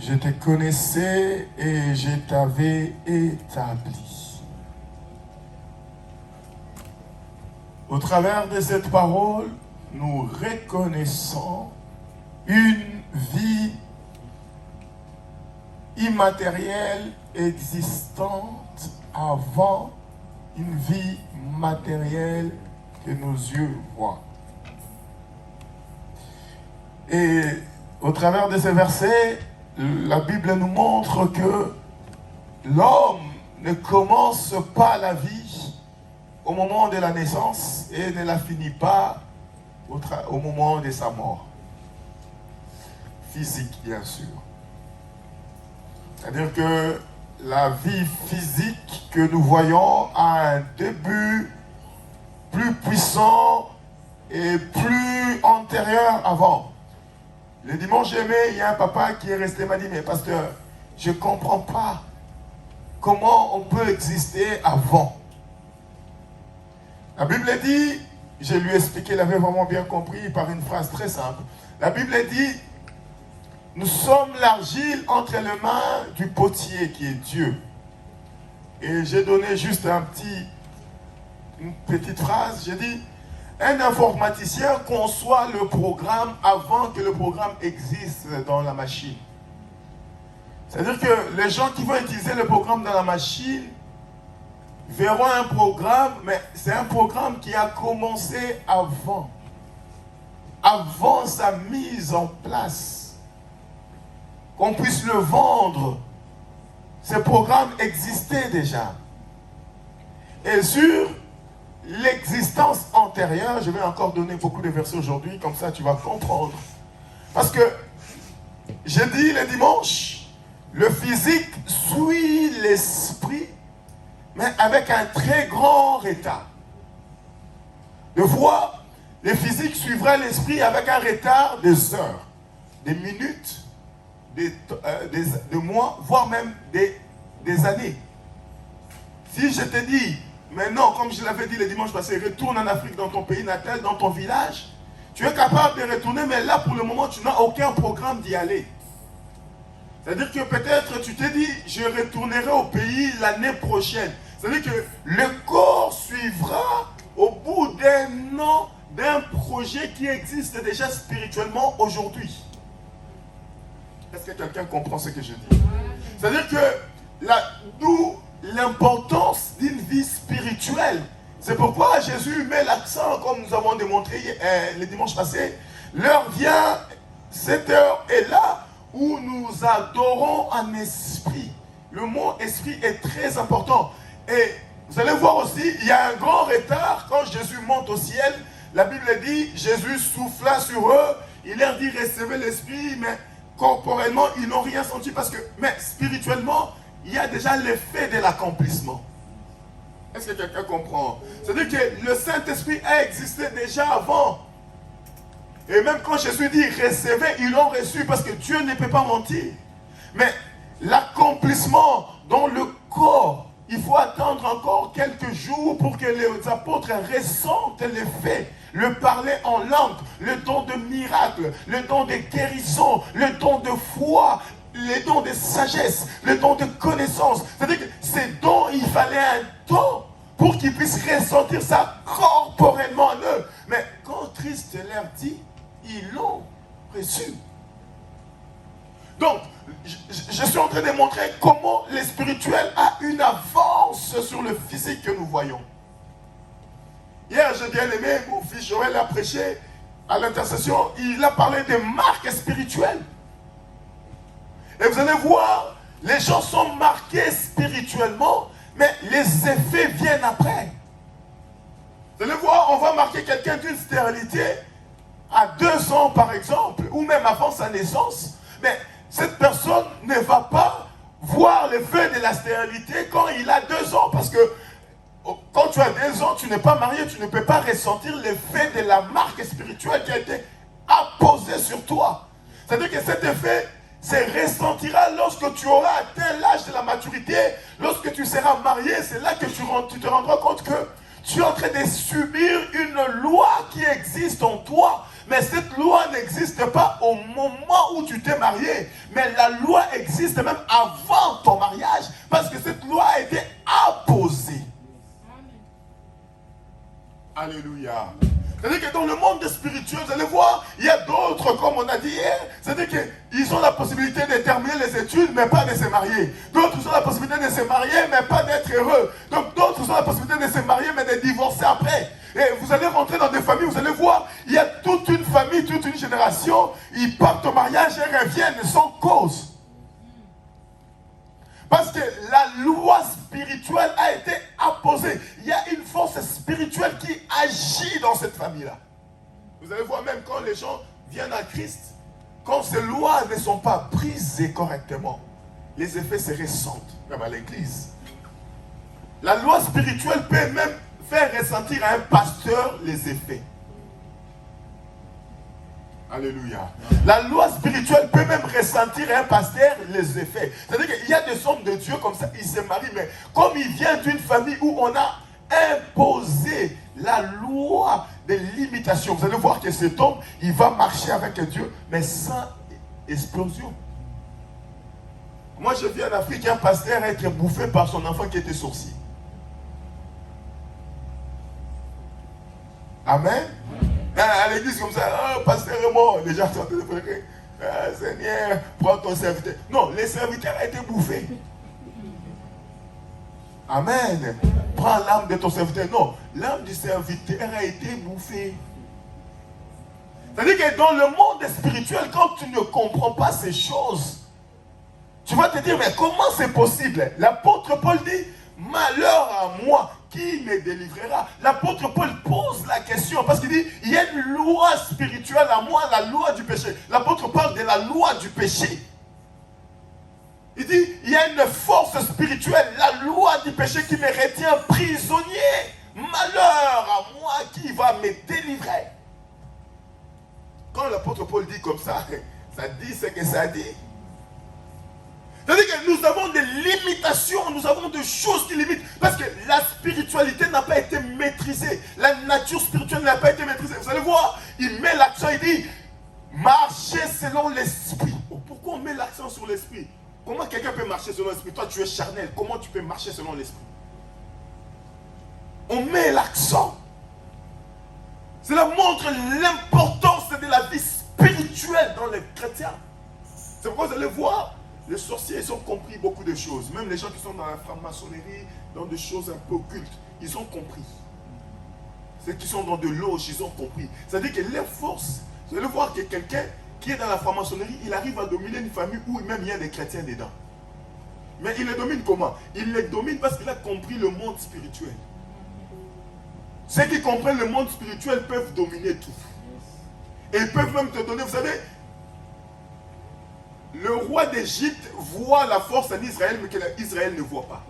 Je te connaissais et je t'avais établi. Au travers de cette parole, nous reconnaissons une vie immatérielle existante avant une vie matérielle que nos yeux voient. Et au travers de ces versets, la Bible nous montre que l'homme ne commence pas la vie au moment de la naissance et ne la finit pas au moment de sa mort. Physique, bien sûr. C'est-à-dire que la vie physique que nous voyons a un début plus puissant et plus antérieur avant. Le dimanche aimé, il y a un papa qui est resté, m'a dit, mais pasteur, je ne comprends pas comment on peut exister avant. La Bible dit, je lui ai expliqué, il avait vraiment bien compris par une phrase très simple. La Bible dit, nous sommes l'argile entre les mains du potier qui est Dieu. Et j'ai donné juste une petite phrase, j'ai dit, un informaticien conçoit le programme avant que le programme existe dans la machine. C'est-à-dire que les gens qui vont utiliser le programme dans la machine verront un programme, mais c'est un programme qui a commencé avant sa mise en place. Qu'on puisse le vendre, ce programme existait déjà. Et sur l'existence antérieure, je vais encore donner beaucoup de versets aujourd'hui, comme ça tu vas comprendre. Parce que, j'ai dit le dimanche, le physique suit l'esprit, mais avec un très grand retard. Des fois, le physique suivra l'esprit avec un retard des heures, des minutes, des mois, voire même des années. Si je te dis, maintenant, comme je l'avais dit le dimanche passé, retourne en Afrique, dans ton pays natal, dans ton village, tu es capable de retourner, mais là, pour le moment, tu n'as aucun programme d'y aller. C'est-à-dire que peut-être tu t'es dit, je retournerai au pays l'année prochaine. C'est-à-dire que le corps suivra au bout d'un an d'un projet qui existe déjà spirituellement aujourd'hui. Est-ce que quelqu'un comprend ce que je dis? C'est-à-dire que d'où l'importance d'une vie spirituelle. C'est pourquoi Jésus met l'accent, comme nous avons démontré le dimanche passé. L'heure vient, cette heure est là où nous adorons en esprit. Le mot esprit est très important. Et vous allez voir aussi, il y a un grand retard quand Jésus monte au ciel. La Bible dit, Jésus souffla sur eux, il leur dit recevez l'esprit, mais corporellement, ils n'ont rien senti parce que, mais spirituellement, il y a déjà l'effet de l'accomplissement. Est-ce que quelqu'un comprend? C'est-à-dire que le Saint-Esprit a existé déjà avant. Et même quand Jésus dit recevez, ils l'ont reçu parce que Dieu ne peut pas mentir. Mais l'accomplissement dans le corps, il faut attendre encore quelques jours pour que les apôtres ressentent l'effet. Le parler en langue, le don de miracle, le don de guérison, le don de foi, le don de sagesse, le don de connaissance. C'est-à-dire que ces dons, il fallait un temps pour qu'ils puissent ressentir ça corporellement en eux. Mais quand Christ leur dit, ils l'ont reçu. Donc, je suis en train de montrer comment le spirituel a une avance sur le physique que nous voyons. Hier, j'ai bien aimé, mon fils Joël a prêché à l'intercession, il a parlé des marques spirituelles. Et vous allez voir, les gens sont marqués spirituellement, mais les effets viennent après. Vous allez voir, on va marquer quelqu'un d'une stérilité à 2 ans par exemple, ou même avant sa naissance, mais cette personne ne va pas voir l'effet de la stérilité quand il a 2 ans, parce que quand tu as 2 ans, tu n'es pas marié, tu ne peux pas ressentir l'effet de la marque spirituelle qui a été apposée sur toi. C'est-à-dire que cet effet se ressentira lorsque tu auras atteint l'âge de la maturité, lorsque tu seras marié, c'est là que tu te rendras compte que tu es en train de subir une loi qui existe en toi. Mais cette loi n'existe pas au moment où tu t'es marié, Mais la loi existe même avant ton mariage, parce que cette loi a été apposée. Alléluia. C'est-à-dire que dans le monde spirituel, vous allez voir, il y a d'autres, comme on a dit hier, c'est-à-dire qu'ils ont la possibilité de terminer les études, mais pas de se marier. D'autres ont la possibilité de se marier, mais pas d'être heureux. Donc d'autres ont la possibilité de se marier, mais de divorcer après. Et vous allez rentrer dans des familles, vous allez voir, il y a toute une famille, toute une génération, ils partent au mariage et reviennent sans cause. Parce que la loi spirituelle a été apposée. Il y a une force spirituelle qui agit dans cette famille-là. Vous allez voir, même quand les gens viennent à Christ, quand ces lois ne sont pas prises correctement, les effets se ressentent, même à l'église. La loi spirituelle peut même faire ressentir à un pasteur les effets. Alléluia. La loi spirituelle peut même ressentir à un pasteur les effets. C'est-à-dire qu'il y a des hommes de Dieu comme ça, ils se marient, mais comme ils viennent d'une famille où on a imposé la loi de l'imitation, vous allez voir que cet homme, il va marcher avec Dieu, mais sans explosion. Moi, je vis en Afrique, un pasteur a été bouffé par son enfant qui était sourcil. Amen. À l'église comme ça, oh, pasteur est mort, les gens sont en train de pleurer. Ah, Seigneur, prends ton serviteur. Non, le serviteur a été bouffé. Amen. Prends l'âme de ton serviteur. Non, l'âme du serviteur a été bouffée. C'est-à-dire que dans le monde spirituel, quand tu ne comprends pas ces choses, tu vas te dire, mais comment c'est possible? L'apôtre Paul dit, malheur à moi, qui me délivrera? L'apôtre Paul pose la question parce qu'il dit, il y a une loi spirituelle à moi, la loi du péché. L'apôtre parle de la loi du péché. Il dit, il y a une force spirituelle, la loi du péché qui me retient prisonnier. Malheur à moi, qui va me délivrer? Quand l'apôtre Paul dit comme ça dit ce que ça dit. C'est-à-dire que nous avons des limitations, nous avons des choses qui limitent. Parce que la spiritualité n'a pas été maîtrisée. La nature spirituelle n'a pas été maîtrisée. Vous allez voir, il met l'accent, il dit, marcher selon l'esprit. Oh, pourquoi on met l'accent sur l'esprit? Comment quelqu'un peut marcher selon l'esprit? Toi, tu es charnel. Comment tu peux marcher selon l'esprit? On met l'accent. Cela montre l'importance de la vie spirituelle dans les chrétiens. C'est pourquoi vous allez voir, les sorciers, ils ont compris beaucoup de choses. Même les gens qui sont dans la franc-maçonnerie, dans des choses un peu occultes, ils ont compris. Ceux qui sont dans de loges, ils ont compris. C'est-à-dire que leur force, vous allez voir que quelqu'un qui est dans la franc-maçonnerie, il arrive à dominer une famille où même il y a des chrétiens dedans. Mais il les domine comment? Il les domine parce qu'il a compris le monde spirituel. Ceux qui comprennent le monde spirituel peuvent dominer tout. Et ils peuvent même te donner, vous savez, le roi d'Égypte voit la force en Israël, mais que Israël ne voit pas.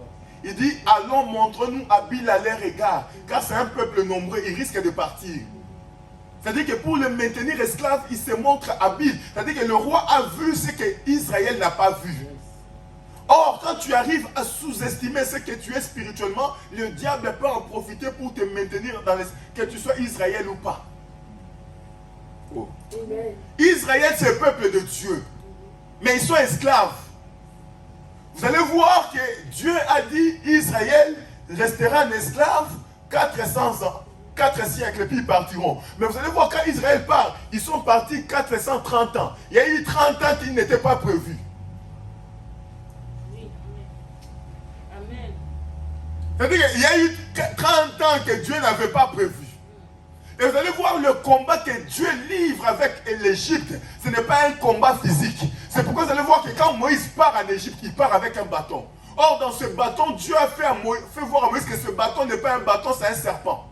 Il dit, allons, montre-nous habile à leur égard, car c'est un peuple nombreux, il risque de partir. C'est-à-dire que pour le maintenir esclave, il se montre habile. C'est-à-dire que le roi a vu ce que Israël n'a pas vu. Or, quand tu arrives à sous-estimer ce que tu es spirituellement, le diable peut en profiter pour te maintenir dans que tu sois Israël ou pas. Oh. Israël, c'est le peuple de Dieu. Mais ils sont esclaves. Vous allez voir que Dieu a dit, Israël restera un esclave 400 ans, 4 siècles, et puis ils partiront. Mais vous allez voir, quand Israël part, ils sont partis 430 ans. Il y a eu 30 ans qui n'étaient pas prévus. Oui, amen. C'est-à-dire qu'il y a eu 30 ans que Dieu n'avait pas prévu. Et vous allez voir le combat que Dieu livre avec l'Égypte. Ce n'est pas un combat physique. C'est pourquoi vous allez voir que quand Moïse part en Égypte, il part avec un bâton. Or, dans ce bâton, Dieu a fait voir à Moïse que ce bâton n'est pas un bâton, c'est un serpent.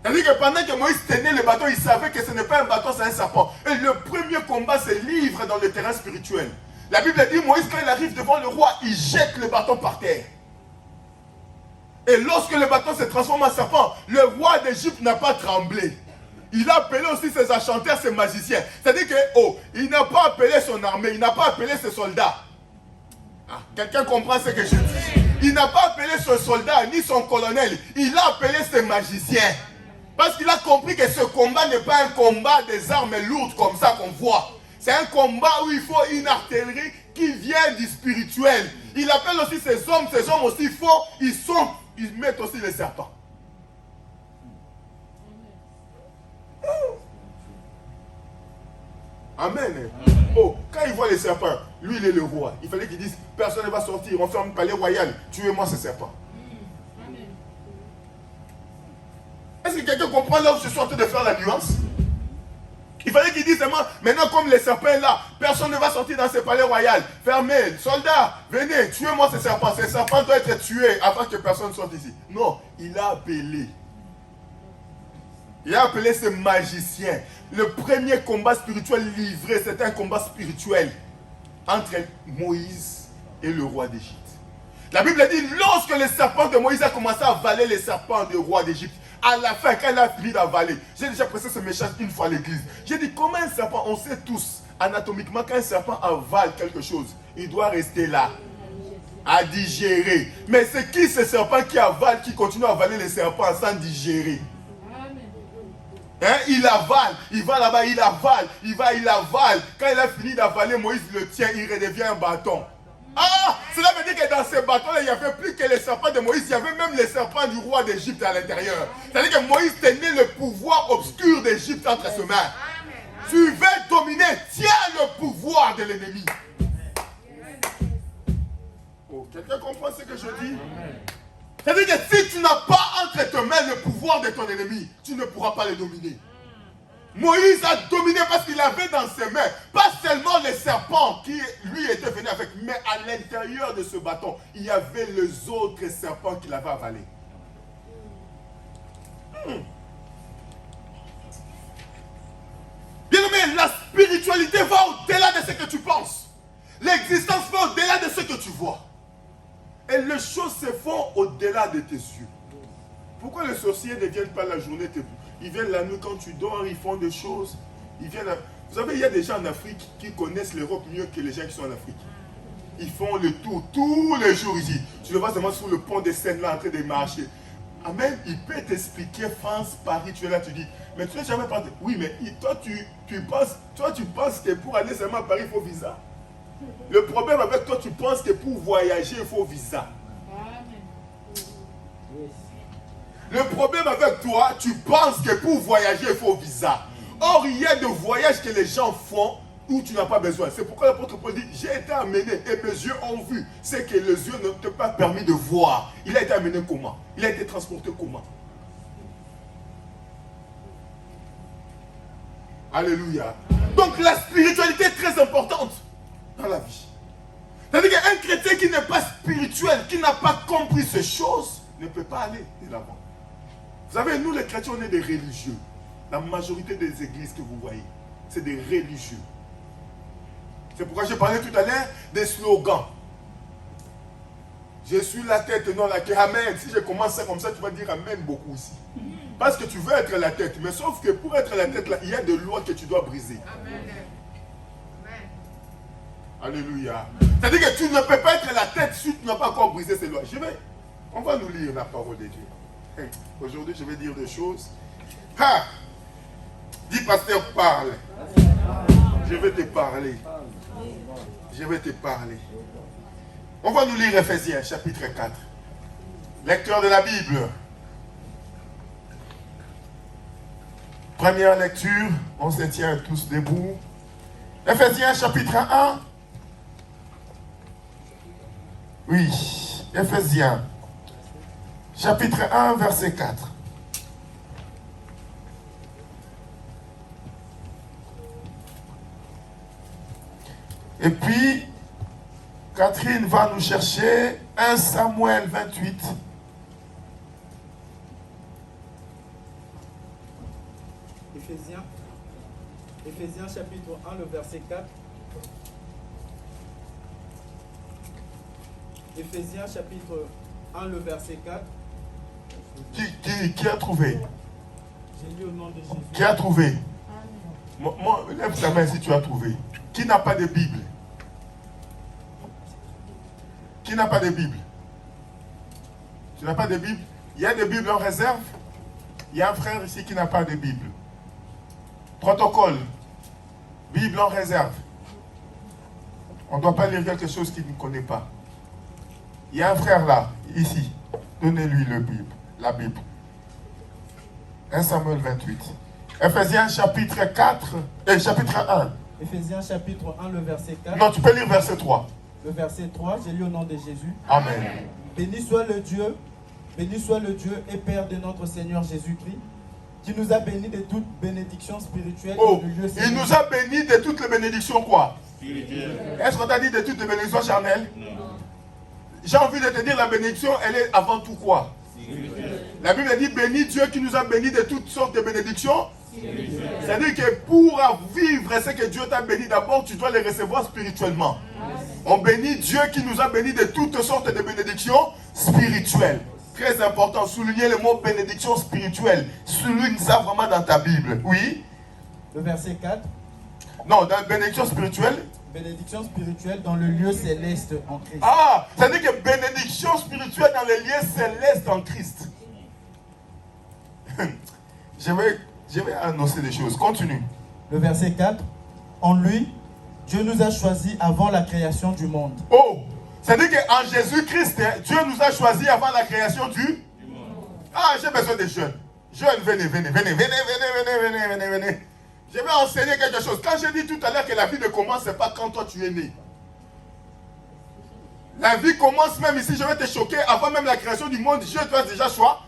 C'est-à-dire que pendant que Moïse tenait le bâton, il savait que ce n'est pas un bâton, c'est un serpent. Et le premier combat se livre dans le terrain spirituel. La Bible dit, Moïse, quand il arrive devant le roi, il jette le bâton par terre. Et lorsque le bâton se transforme en serpent, le roi d'Égypte n'a pas tremblé. Il a appelé aussi ses enchanteurs, ses magiciens. C'est-à-dire que, il n'a pas appelé son armée, il n'a pas appelé ses soldats. Ah, quelqu'un comprend ce que je dis? Il n'a pas appelé son soldat, ni son colonel. Il a appelé ses magiciens. Parce qu'il a compris que ce combat n'est pas un combat des armes lourdes comme ça qu'on voit. C'est un combat où il faut une artillerie qui vient du spirituel. Il appelle aussi ces hommes aussi forts, ils mettent aussi les serpents. Amen. Oh, quand il voit les serpents, lui il est le roi. Il fallait qu'il dise, personne ne va sortir, on ferme le palais royal, tuez-moi ces serpents. Est-ce que quelqu'un comprend là où je suis en train de faire la nuance? Il fallait qu'il dise seulement, maintenant comme les serpents là, personne ne va sortir dans ce palais royal. Fermez, soldats, venez, tuez-moi ces serpents. Ces serpents doivent être tués afin que personne ne sorte ici. Non, il a appelé. Il a appelé ces magiciens. Le premier combat spirituel livré, c'était un combat spirituel entre Moïse et le roi d'Égypte. La Bible dit, lorsque le serpent de Moïse a commencé à avaler les serpents du roi d'Égypte, à la fin, quand il a fini d'avaler, j'ai déjà prêché ce message une fois à l'église. J'ai dit, comment un serpent, on sait tous, anatomiquement, quand un serpent avale quelque chose, il doit rester là, à digérer. Mais c'est qui ce serpent qui avale, qui continue à avaler les serpents sans digérer? Hein? Il avale, il va là-bas, il avale, il avale. Quand il a fini d'avaler, Moïse le tient, il redevient un bâton. Ah, cela veut dire que dans ces bâtons-là, il n'y avait plus que les serpents de Moïse, il y avait même les serpents du roi d'Égypte à l'intérieur. C'est-à-dire que Moïse tenait le pouvoir obscur d'Égypte entre ses mains. Tu veux dominer, tiens le pouvoir de l'ennemi. Oh, quelqu'un comprend ce que je dis? C'est-à-dire que si tu n'as pas entre tes mains le pouvoir de ton ennemi, tu ne pourras pas le dominer. Moïse a dominé parce qu'il avait dans ses mains, pas seulement les serpents qui lui étaient venus avec, mais à l'intérieur de ce bâton, il y avait les autres serpents qu'il avait avalés. Bien aimé, la spiritualité va au-delà de ce que tu penses. L'existence va au-delà de ce que tu vois. Et les choses se font au-delà de tes yeux. Pourquoi les sorciers ne viennent pas la journée? Ils viennent la nuit quand tu dors, ils font des choses. Ils viennent Vous savez, il y a des gens en Afrique qui connaissent l'Europe mieux que les gens qui sont en Afrique. Ils font le tour tous les jours ici. Tu le vois seulement sur le pont des Seine là en train de marcher. Amen, il peut t'expliquer France, Paris, tu es là, tu dis, mais tu n'es jamais parti. Oui, mais toi tu penses que pour aller seulement à Paris, il faut visa. Le problème avec toi, tu penses que pour voyager, il faut visa. Le problème avec toi, tu penses que pour voyager, il faut visa. Or, il y a des voyages que les gens font où tu n'as pas besoin. C'est pourquoi l'apôtre Paul dit, j'ai été amené et mes yeux ont vu. C'est que les yeux ne t'ont pas permis de voir. Il a été amené comment? Il a été transporté comment? Alléluia. Donc la spiritualité est très importante dans la vie. C'est-à-dire qu'un chrétien qui n'est pas spirituel, qui n'a pas compris ces choses, ne peut pas aller de l'avant. Vous savez, nous les chrétiens, on est des religieux. La majorité des églises que vous voyez, c'est des religieux. C'est pourquoi j'ai parlé tout à l'heure des slogans. Je suis la tête, non la queue. Amen. Si je commence ça comme ça, tu vas dire Amen beaucoup ici. Parce que tu veux être la tête. Mais sauf que pour être la tête, là, il y a des lois que tu dois briser. Amen. Alléluia. C'est-à-dire que tu ne peux pas être la tête si tu n'as pas encore brisé ces lois. On va nous lire la parole de Dieu. Aujourd'hui, je vais dire des choses. Ha! Dis, pasteur, parle. Je vais te parler. Je vais te parler. On va nous lire Ephésiens, chapitre 4. Lecteur de la Bible. Première lecture, on se tient tous debout. Ephésiens, chapitre 1. Oui, Ephésiens, chapitre 1, verset 4. Et puis, Catherine va nous chercher 1 Samuel 28. Ephésiens chapitre 1, le verset 4. Ephésiens chapitre 1, le verset 4. Qui a trouvé? J'ai lu au nom de Jésus. Qui a trouvé? Moi, lève ta main si tu as trouvé. Qui n'a pas de Bible? Qui n'a pas de Bible? Tu n'as pas de Bible? Il y a des Bibles en réserve. Il y a un frère ici qui n'a pas de Bible. Protocole. Bible en réserve. On ne doit pas lire quelque chose qu'il ne connaît pas. Il y a un frère là, ici. Donnez-lui la Bible. 1 Samuel 28. Ephésiens chapitre 1. Éphésiens chapitre 1, le verset 4. Non, tu peux lire verset 3. Le verset 3, j'ai lu au nom de Jésus. Amen. Béni soit le Dieu et Père de notre Seigneur Jésus-Christ, qui nous a bénis de toute bénédiction spirituelle Oh, dans le lieu il céleste. nous a bénis de toutes les bénédictions quoi? Spirituel. Est-ce qu'on t'a dit de toutes les bénédictions charnelles? Non. J'ai envie de te dire, la bénédiction, elle est avant tout quoi? Spirituel. La Bible dit, bénis Dieu qui nous a bénis de toutes sortes de bénédictions. Spirituel. C'est-à-dire que pour vivre ce que Dieu t'a béni, d'abord, tu dois les recevoir spirituellement. On bénit Dieu qui nous a bénis de toutes sortes de bénédictions spirituelles. Très important, souligner le mot bénédiction spirituelle. Souligne ça vraiment dans ta Bible. Oui? Le verset 4, Non, dans la bénédiction spirituelle. bénédiction spirituelle dans le lieu céleste en Christ. Ah, c'est-à-dire que bénédiction spirituelle dans les lieux célestes en Christ. Je vais annoncer des choses. Continue. Le verset 4, en lui, Dieu nous a choisis avant la création du monde. Oh, c'est-à-dire qu'en Jésus-Christ, Dieu nous a choisis avant la création du monde. Ah, j'ai besoin des jeunes. Jeunes, venez. Je vais enseigner quelque chose. Quand j'ai dit tout à l'heure que la vie ne commence pas quand toi tu es né. La vie commence même ici, je vais te choquer, avant même la création du monde, Dieu t'a déjà choisi.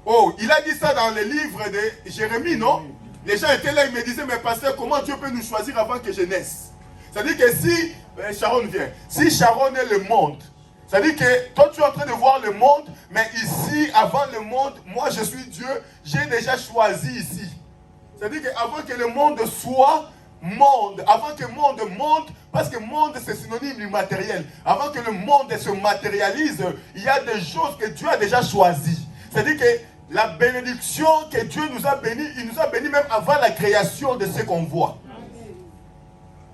Oh, il a dit ça dans le livre de Jérémie, non? Les gens étaient là, ils me disaient, mais pasteur, comment Dieu peut nous choisir avant que je naisse? C'est-à-dire que si, Sharon vient, si Sharon est le monde, c'est-à-dire que toi tu es en train de voir le monde, mais ici, avant le monde, moi je suis Dieu, j'ai déjà choisi ici. C'est-à-dire qu'avant que le monde soit monde, avant que le monde monte, parce que monde c'est synonyme du matériel, avant que le monde se matérialise, il y a des choses que Dieu a déjà choisies. C'est-à-dire que la bénédiction que Dieu nous a bénis, il nous a bénis même avant la création de ce qu'on voit.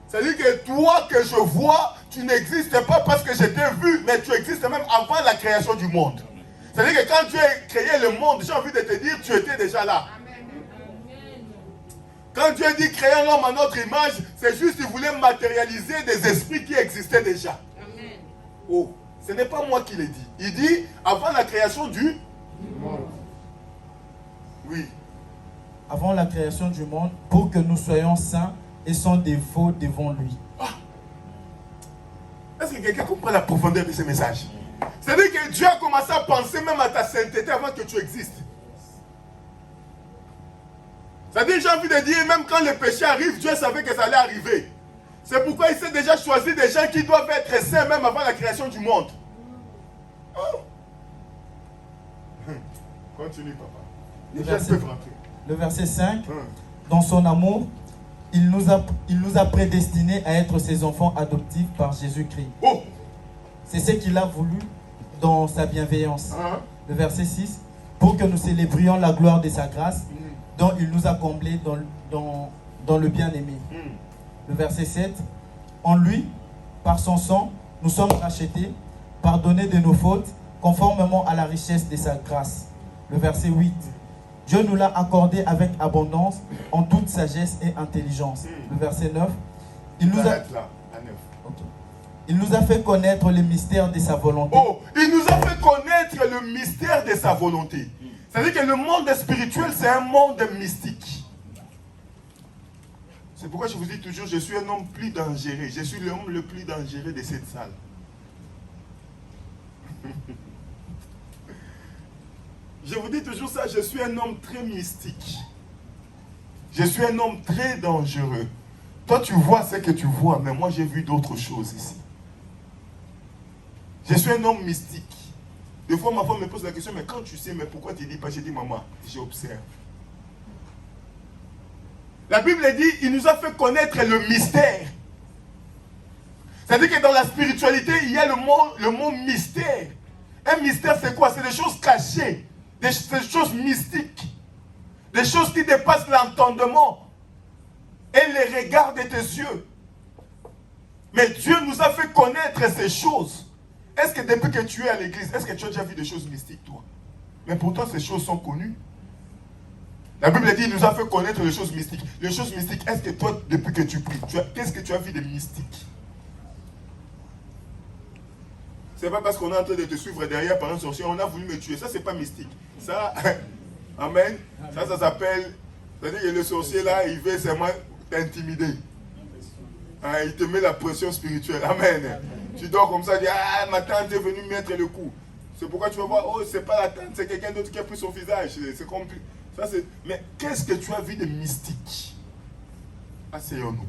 C'est-à-dire que toi que je vois, tu n'existes pas parce que je t'ai vu, mais tu existes même avant la création du monde. C'est-à-dire que quand Dieu a créé le monde, j'ai envie de te dire, tu étais déjà là. Quand Dieu dit créer l'homme à notre image, c'est juste qu'il voulait matérialiser des esprits qui existaient déjà. Oh, ce n'est pas moi qui l'ai dit. Il dit avant la création du monde. Oui. Avant la création du monde, pour que nous soyons saints et sans défaut devant lui. Ah. Est-ce que quelqu'un comprend la profondeur de ce message? C'est-à-dire que Dieu a commencé à penser même à ta sainteté avant que tu existes. C'est-à-dire, j'ai envie de dire, même quand le péché arrive, Dieu savait que ça allait arriver. C'est pourquoi il s'est déjà choisi des gens qui doivent être saints même avant la création du monde. Oh. Continue, papa. Les gens peuvent rentrer. Le verset 5, dans son amour, il nous a prédestinés à être ses enfants adoptifs par Jésus-Christ. Oh. C'est ce qu'il a voulu dans sa bienveillance. Le verset 6, pour que nous célébrions la gloire de sa grâce, dont il nous a comblés dans le bien-aimé. Le verset 7, en lui, par son sang, nous sommes rachetés, pardonnés de nos fautes, conformément à la richesse de sa grâce. Le verset 8, Dieu nous l'a accordé avec abondance, en toute sagesse et intelligence. Le verset 9, il nous a fait connaître le mystère de sa volonté. Oh, il nous a fait connaître le mystère de sa volonté. C'est-à-dire que le monde spirituel, c'est un monde mystique. C'est pourquoi je vous dis toujours, je suis un homme plus dangereux. Je suis l'homme le plus dangereux de cette salle. Je vous dis toujours ça, je suis un homme très mystique. Je suis un homme très dangereux. Toi, tu vois ce que tu vois, mais moi, j'ai vu d'autres choses ici. Je suis un homme mystique. Des fois, ma femme me pose la question, mais quand tu sais, mais pourquoi tu dis pas? J'ai dit, maman, j'observe. La Bible dit, il nous a fait connaître le mystère. C'est-à-dire que dans la spiritualité, il y a le mot mystère. Un mystère, c'est quoi? C'est des choses cachées, des choses mystiques, des choses qui dépassent l'entendement et les regards de tes yeux. Mais Dieu nous a fait connaître ces choses. Est-ce que depuis que tu es à l'église, est-ce que tu as déjà vu des choses mystiques, toi? Mais pourtant, ces choses sont connues. La Bible dit, il nous a fait connaître les choses mystiques. Les choses mystiques, est-ce que toi, depuis que tu pries, qu'est-ce que tu as vu de mystique? C'est pas parce qu'on est en train de te suivre derrière par un sorcier, on a voulu me tuer. Ça, c'est pas mystique. Ça, amen. Ça s'appelle, c'est-à-dire que le sorcier là, il veut seulement t'intimider. Hein, il te met la pression spirituelle. Amen. Tu dors comme ça, tu dis, ah, ma tante est venue mettre le coup. C'est pourquoi tu vas voir, oh, c'est pas la tante, c'est quelqu'un d'autre qui a pris son visage. C'est compliqué. Ça, c'est... Mais qu'est-ce que tu as vu de mystique? Asseyons-nous.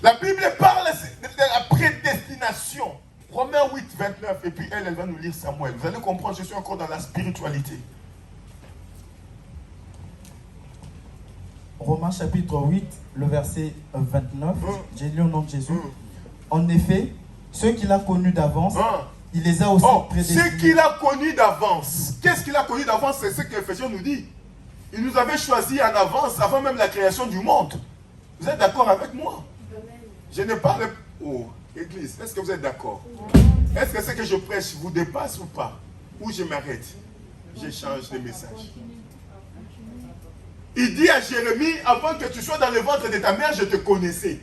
La Bible parle de la prédestination. Romains 8, 29. Et puis elle va nous lire Samuel. Vous allez comprendre, je suis encore dans la spiritualité. Romains chapitre 8, le verset 29. J'ai lu au nom de Jésus. En effet, ceux qu'il a connus d'avance, il les a aussi prédestinés. Ce qu'il a connu d'avance. Qu'est-ce qu'il a connu d'avance? C'est ce que Ephésiens nous dit. Il nous avait choisi en avance, avant même la création du monde. Vous êtes d'accord avec moi? Je ne parle... Oh, Église, est-ce que vous êtes d'accord? Est-ce que ce que je prêche vous dépasse ou pas? Ou je m'arrête? Je change de message. Il dit à Jérémie, avant que tu sois dans le ventre de ta mère, je te connaissais.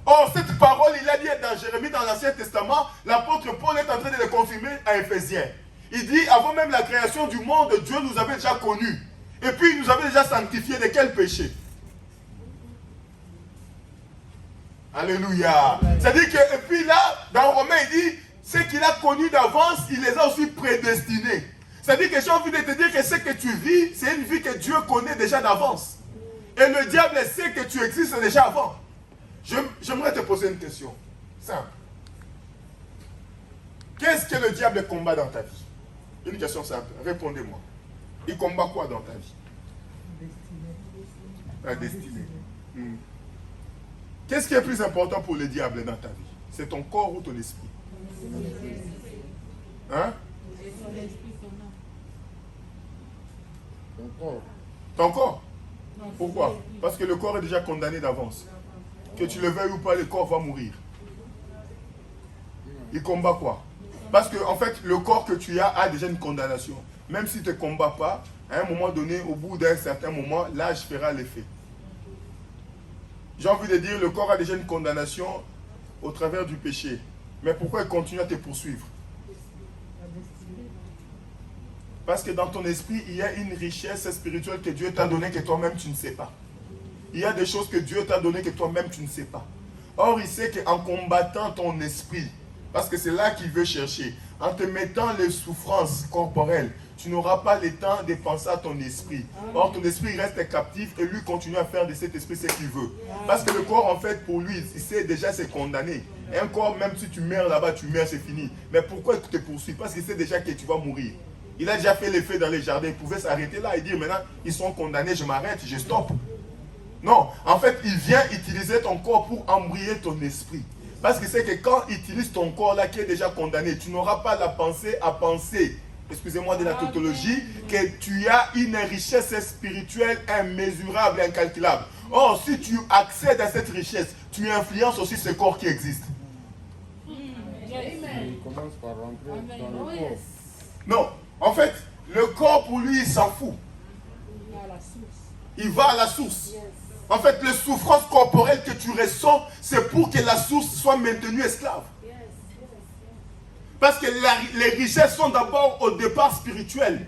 Or, cette parole, il a dit dans Jérémie, dans l'Ancien Testament, l'apôtre Paul est en train de le confirmer à Éphésiens. Il dit, avant même la création du monde, Dieu nous avait déjà connus. Et puis, il nous avait déjà sanctifiés de quel péché? Alléluia. C'est-à-dire que, et puis là, dans Romains, il dit, ce qu'il a connu d'avance, il les a aussi prédestinés. C'est-à-dire que j'ai envie de te dire que ce que tu vis, c'est une vie que Dieu connaît déjà d'avance. Et le diable sait que tu existes déjà avant. J'aimerais te poser une question. Simple. Qu'est-ce que le diable combat dans ta vie? Une question simple. Répondez-moi. Il combat quoi dans ta vie? La destinée. Qu'est-ce qui est plus important pour le diable dans ta vie? C'est ton corps ou ton esprit? Hein? Ton corps. Pourquoi? Parce que le corps est déjà condamné d'avance. Que tu le veuilles ou pas, le corps va mourir. Il combat quoi? Parce que en fait, le corps que tu as a déjà une condamnation. Même si tu ne combats pas, à un moment donné, au bout d'un certain moment, l'âge fera l'effet. J'ai envie de dire, le corps a déjà une condamnation au travers du péché. Mais pourquoi il continue à te poursuivre? Parce que dans ton esprit, il y a une richesse spirituelle que Dieu t'a donnée que toi-même tu ne sais pas. Il y a des choses que Dieu t'a données que toi-même tu ne sais pas. Or, il sait qu'en combattant ton esprit, parce que c'est là qu'il veut chercher, en te mettant les souffrances corporelles, tu n'auras pas le temps de penser à ton esprit. Or, ton esprit reste captif et lui continue à faire de cet esprit ce qu'il veut. Parce que le corps, en fait, pour lui, il sait déjà c'est condamné. Un corps, même si tu meurs là-bas, tu meurs, c'est fini. Mais pourquoi il te poursuit? Parce qu'il sait déjà que tu vas mourir. Il a déjà fait l'effet dans les jardins. Il pouvait s'arrêter là et dire maintenant, ils sont condamnés, je m'arrête, je stoppe. Non, en fait, il vient utiliser ton corps pour embrayer ton esprit. Parce que c'est que quand il utilise ton corps là qui est déjà condamné, tu n'auras pas la pensée à penser, excusez-moi de la tautologie, que tu as une richesse spirituelle immesurable, incalculable. Or, si tu accèdes à cette richesse, tu influences aussi ce corps qui existe. Il commence par rentrer dans le corps. Non, en fait, le corps pour lui, il s'en fout. Il va à la source. En fait, les souffrances corporelles que tu ressens, c'est pour que la source soit maintenue esclave. Parce que les richesses sont d'abord au départ spirituelles.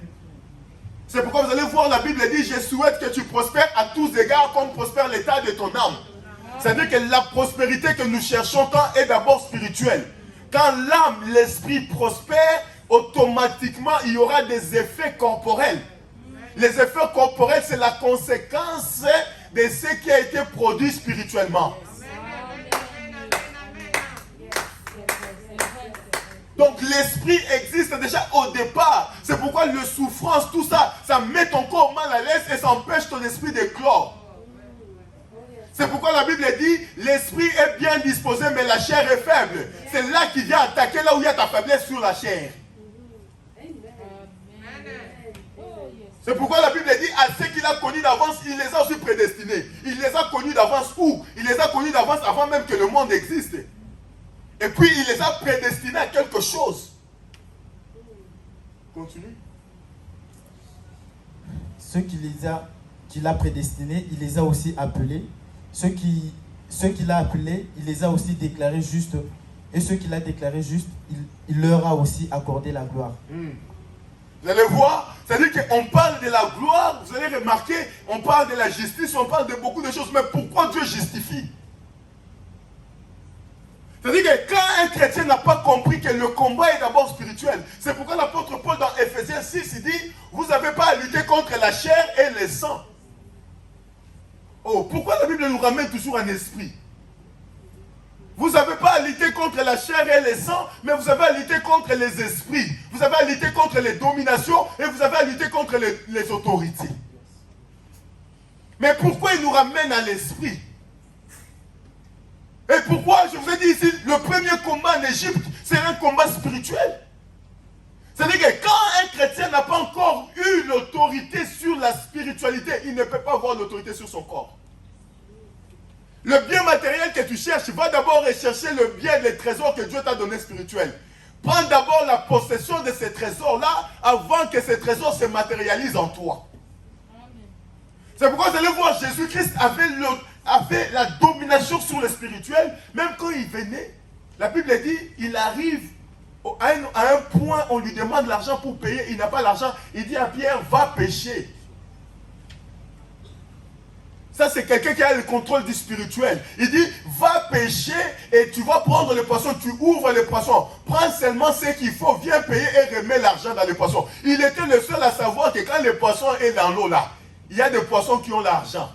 C'est pourquoi vous allez voir, la Bible dit, je souhaite que tu prospères à tous égards comme prospère l'état de ton âme. C'est-à-dire que la prospérité que nous cherchons tant est d'abord spirituelle. Quand l'âme, l'esprit prospère, automatiquement, il y aura des effets corporels. Les effets corporels, c'est la conséquence de ce qui a été produit spirituellement. Donc l'esprit existe déjà au départ. C'est pourquoi le souffrance, tout ça, ça met ton corps mal à l'aise et ça empêche ton esprit d'éclore. C'est pourquoi la Bible dit, l'esprit est bien disposé mais la chair est faible. C'est là qu'il vient attaquer là où il y a ta faiblesse sur la chair. C'est pourquoi la Bible dit, à ceux qu'il a connus d'avance, il les a aussi prédestinés. Il les a connus d'avance où? Il les a connus d'avance avant même que le monde existe. Et puis il les a prédestinés à quelque chose. Continue. ceux qu'il a prédestinés, il les a aussi appelés. Ceux qu'il a appelés, il les a aussi déclarés justes. Et ceux qu'il a déclarés justes, il leur a aussi accordé la gloire. Vous allez voir, c'est-à-dire qu'on parle de la gloire, vous allez remarquer, on parle de la justice, on parle de beaucoup de choses, mais pourquoi Dieu justifie? C'est-à-dire que quand un chrétien n'a pas compris que le combat est d'abord spirituel, c'est pourquoi l'apôtre Paul dans Ephésiens 6, il dit, vous n'avez pas à lutter contre la chair et le sang. Oh, pourquoi la Bible nous ramène toujours en esprit? Vous n'avez pas à lutter contre la chair et le sang, mais vous avez à lutter contre les esprits. Vous avez à lutter contre les dominations et vous avez à lutter contre les autorités. Mais pourquoi il nous ramène à l'esprit? Et pourquoi, je vous ai dit ici, le premier combat en Égypte, c'est un combat spirituel. C'est-à-dire que quand un chrétien n'a pas encore eu l'autorité sur la spiritualité, il ne peut pas avoir l'autorité sur son corps. Le bien matériel que tu cherches, va d'abord rechercher le bien, les trésors que Dieu t'a donné spirituels. Prends d'abord la possession de ces trésors-là avant que ces trésors se matérialisent en toi. C'est pourquoi vous allez voir, Jésus-Christ avait la domination sur le spirituel, même quand il venait. La Bible dit, il arrive à un point, on lui demande l'argent pour payer, il n'a pas l'argent, il dit à Pierre, va pêcher. Ça, c'est quelqu'un qui a le contrôle du spirituel. Il dit, va pêcher et tu vas prendre le poisson, tu ouvres le poisson. Prends seulement ce qu'il faut, viens payer et remets l'argent dans le poisson. Il était le seul à savoir que quand le poisson est dans l'eau là, il y a des poissons qui ont l'argent.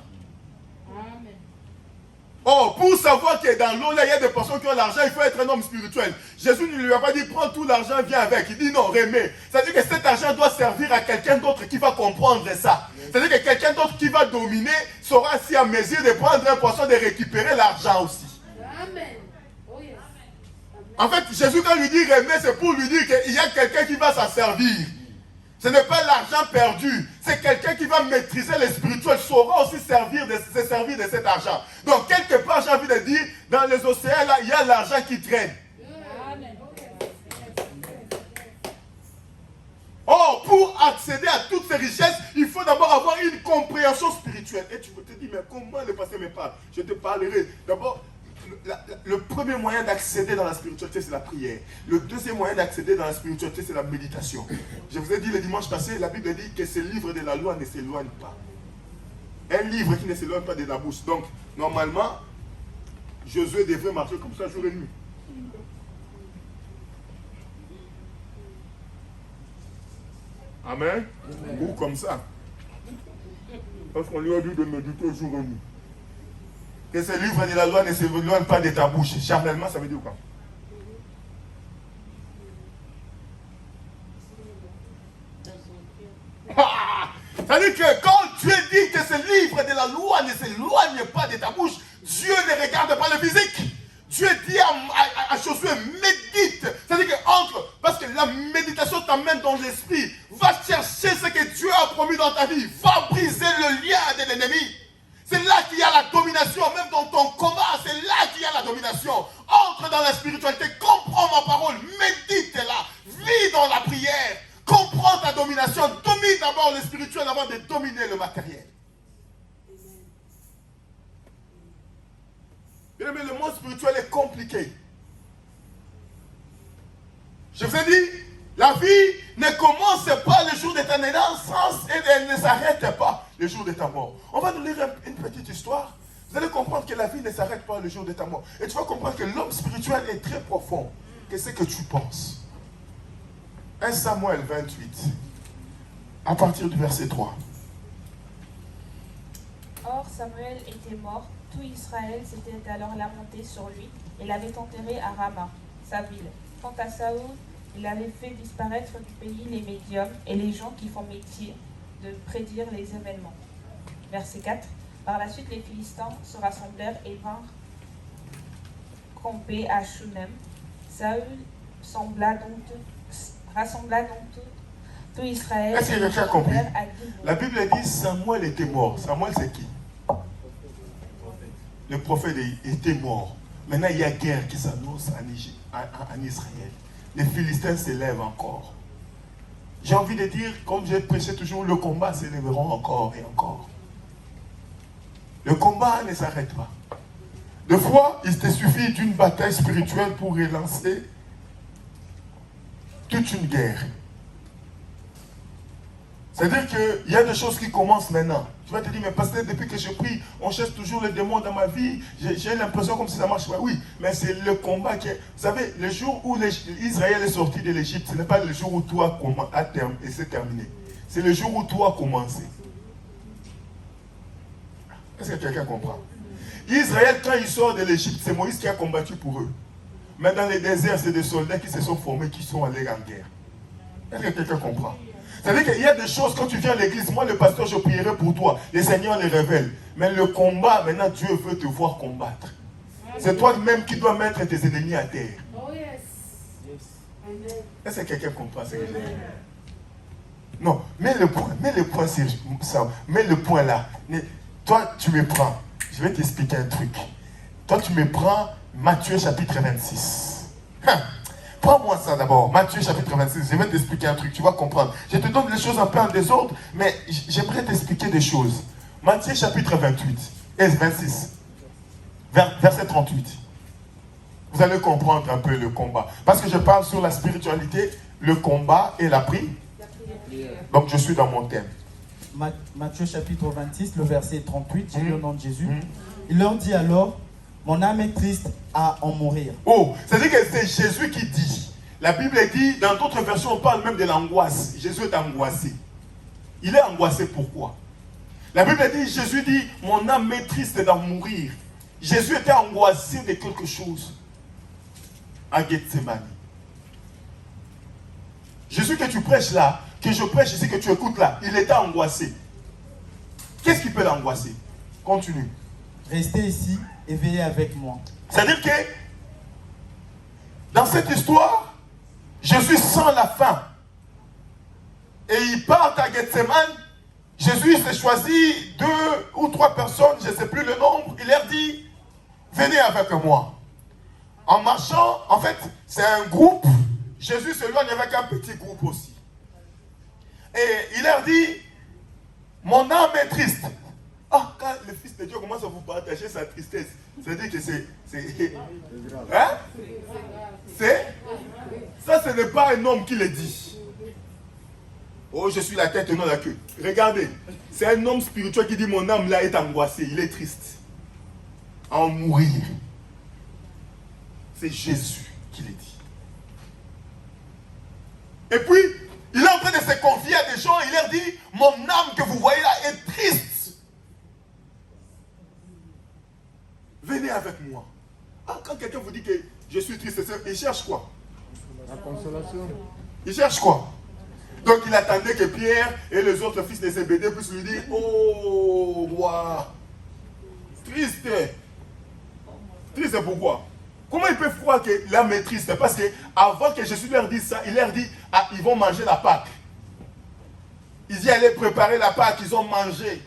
Oh, pour savoir que dans l'eau là, il y a des poissons qui ont l'argent, il faut être un homme spirituel. Jésus ne lui a pas dit, prends tout l'argent, viens avec. Il dit non, remets. C'est-à-dire que cet argent doit servir à quelqu'un d'autre qui va comprendre ça. C'est-à-dire que quelqu'un d'autre qui va dominer saura si à mesure de prendre un poisson, de récupérer l'argent aussi. Amen. Oh yes. En fait, Jésus quand il lui dit remets, c'est pour lui dire qu'il y a quelqu'un qui va s'en servir. Ce n'est pas l'argent perdu, c'est quelqu'un qui va maîtriser le spirituel, saura aussi se servir de cet argent. Donc, quelque part, j'ai envie de dire, dans les océans, là, il y a l'argent qui traîne. Oh, pour accéder à toutes ces richesses, il faut d'abord avoir une compréhension spirituelle. Et tu peux te dire, mais comment le passé me parle? Je te parlerai. D'abord, le premier moyen d'accéder dans la spiritualité, c'est la prière. Le deuxième moyen d'accéder dans la spiritualité, c'est la méditation. Je vous ai dit le dimanche passé, la Bible dit que ce livre de la loi ne s'éloigne pas. Un livre qui ne s'éloigne pas de la bouche. Donc, normalement, Josué devrait marcher comme ça jour et nuit. Amen. Ou comme ça. Parce qu'on lui a dit de méditer jour et nuit. Que ce livre de la loi ne s'éloigne pas de ta bouche. Charnellement, ça veut dire quoi? Ça veut dire que quand Dieu dit que ce livre de la loi ne s'éloigne pas de ta bouche, Dieu ne regarde pas le physique. Dieu dit à Josué, médite. C'est-à-dire que parce que la méditation t'amène dans l'esprit. Va chercher ce que Dieu a promis dans ta vie. Va briser le lien de l'ennemi. C'est là qu'il y a la domination, même dans ton combat, c'est là qu'il y a la domination. Entre dans la spiritualité, comprends ma parole, médite-la, vis dans la prière, comprends ta domination, domine d'abord le spirituel avant de dominer le matériel. Bien aimé, le monde spirituel est compliqué. Je vous ai dit, la vie ne commence pas le jour de ta naissance et elle ne s'arrête pas le jour de ta mort. On va nous lire une petite histoire. Vous allez comprendre que la vie ne s'arrête pas le jour de ta mort. Et tu vas comprendre que l'homme spirituel est très profond. Qu'est-ce que tu penses? 1 Samuel 28, à partir du verset 3. Or Samuel était mort, tout Israël s'était alors lamenté sur lui et l'avait enterré à Rama, sa ville. Quant à Saül, il avait fait disparaître du pays les médiums et les gens qui font métier de prédire les événements. Verset 4. Par la suite, les Philistins se rassemblèrent et vinrent camper à Shunem. Saül rassembla donc tout Israël. Est-ce que quelqu'un a compris? La Bible dit Samuel était mort. Samuel, c'est qui? Le prophète était mort. Maintenant, il y a guerre qui s'annonce en Israël. Les Philistins s'élèvent encore. j'ai envie de dire, comme j'ai prêché toujours, le combat s'élèvera encore et encore. Le combat ne s'arrête pas. Des fois, il te suffit d'une bataille spirituelle pour relancer toute une guerre. C'est-à-dire qu'il y a des choses qui commencent maintenant. Tu vas te dire, mais pasteur, depuis que je prie, on cherche toujours le démon dans ma vie. J'ai l'impression comme si ça ne marche pas. Oui, mais c'est le combat qui est... Vous savez, le jour où Israël est sorti de l'Égypte, ce n'est pas le jour où tout et c'est terminé. C'est le jour où tout a commencé. Est-ce que quelqu'un comprend? Israël, quand il sort de l'Égypte, c'est Moïse qui a combattu pour eux. Mais dans les déserts, c'est des soldats qui se sont formés, qui sont allés en guerre. Est-ce que quelqu'un comprend? C'est-à-dire qu'il y a des choses, quand tu viens à l'église, moi le pasteur, je prierai pour toi. Les seigneurs les révèlent. Mais le combat, maintenant, Dieu veut te voir combattre. C'est toi-même qui dois mettre tes ennemis à terre. Oh yes. Est-ce que quelqu'un comprend ce que je dis? Non, mets le point sur ça. Mets le point là. Toi, tu me prends. Je vais t'expliquer un truc. Toi, tu me prends Matthieu chapitre 26. Prends-moi ça d'abord. Matthieu chapitre 26. Je vais t'expliquer un truc. Tu vas comprendre. Je te donne les choses un peu en désordre, mais j'aimerais t'expliquer des choses. Matthieu chapitre 28 et 26. Verset 38. Vous allez comprendre un peu le combat. Parce que je parle sur la spiritualité, le combat et la prière. Donc je suis dans mon thème. Matthieu chapitre 26, le verset 38, j'ai lu au nom de Jésus. Il leur dit alors, mon âme est triste à en mourir. Oh, c'est-à-dire que c'est Jésus qui dit. La Bible dit, dans d'autres versions, on parle même de l'angoisse. Jésus est angoissé. Il est angoissé pourquoi? La Bible dit, Jésus dit, mon âme est triste d'en mourir. Jésus était angoissé de quelque chose à Gethsemane. Jésus que tu prêches là, que je prêche ici, que tu écoutes là, il était angoissé. Qu'est-ce qui peut l'angoisser? Continue. Restez ici et veillez avec moi. C'est-à-dire que dans cette histoire, Jésus sent la faim. Et il part à Gethsemane. Jésus s'est choisi 2 ou 3 personnes, je ne sais plus le nombre. Il leur dit, venez avec moi. En marchant, en fait, c'est un groupe. Jésus s'éloigne avec un petit groupe aussi. Et il leur dit, mon âme est triste. Ah, quand le Fils de Dieu commence à vous partager sa tristesse, c'est-à-dire que c'est hein? Ça, ce n'est pas un homme qui le dit. Oh, je suis la tête et non la queue. Regardez, c'est un homme spirituel qui dit, mon âme là est angoissée, il est triste. À en mourir. C'est Jésus qui le dit. Et puis, il est en train de se confier à des gens, il leur dit, mon âme que vous voyez là est triste. Venez avec moi. Ah, quand quelqu'un vous dit que je suis triste, il cherche quoi? La consolation. Il cherche quoi? Donc il attendait que Pierre et les autres fils de Zébédée puissent lui dire, oh, roi, triste. Triste pourquoi? Comment ils peuvent croire que l'âme est triste? Parce que avant que Jésus leur dise ça, il leur dit, ah, ils vont manger la Pâque. Ils y allaient préparer la Pâque, ils ont mangé.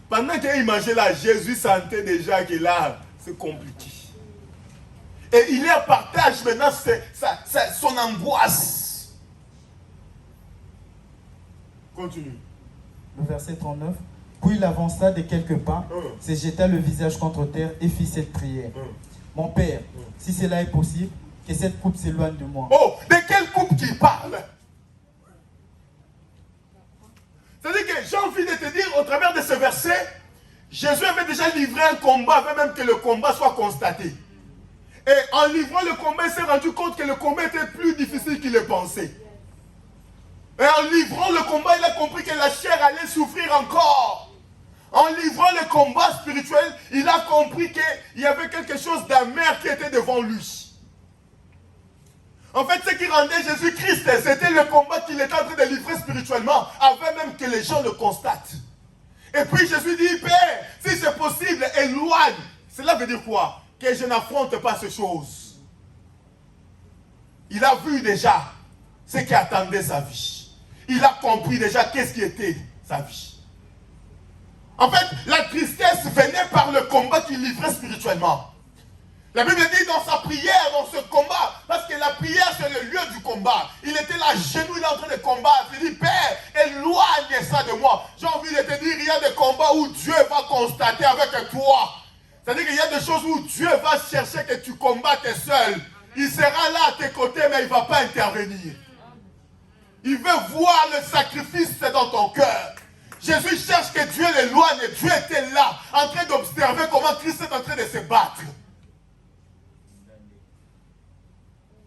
Pendant qu'ils mangeaient là, Jésus sentait déjà que là, c'est compliqué. Et il leur partage maintenant son angoisse. Continue. Le verset 39. Puis il avança de quelques pas, se jeta le visage contre terre et fit cette prière. Mon Père, si cela est possible, que cette coupe s'éloigne de moi. Oh, de quelle coupe qu'il parle? C'est-à-dire que j'ai envie de te dire, au travers de ce verset, Jésus avait déjà livré un combat avant même que le combat soit constaté. Et en livrant le combat, il s'est rendu compte que le combat était plus difficile qu'il le pensait. Et en livrant le combat, il a compris que la chair allait souffrir encore. En livrant le combat spirituel, il a compris qu'il y avait quelque chose d'amer qui était devant lui. En fait, ce qui rendait Jésus-Christ, c'était le combat qu'il était en train de livrer spirituellement, avant même que les gens le constatent. Et puis Jésus dit, Père, si c'est possible, éloigne. Cela veut dire quoi? Que je n'affronte pas ces choses. Il a vu déjà ce qui attendait sa vie. Il a compris déjà qu'est-ce qui était sa vie. En fait, la tristesse venait par le combat qu'il livrait spirituellement. La Bible dit dans sa prière, dans ce combat, parce que la prière c'est le lieu du combat. Il était là, genoux, il est en train de combattre. Il dit, Père, éloigne ça de moi. J'ai envie de te dire, il y a des combats où Dieu va constater avec toi. C'est-à-dire qu'il y a des choses où Dieu va chercher que tu combattes seul. Il sera là à tes côtés, mais il ne va pas intervenir. Il veut voir le sacrifice dans ton cœur. Jésus cherche que Dieu l'éloigne. Dieu était là, en train d'observer comment Christ est en train de se battre.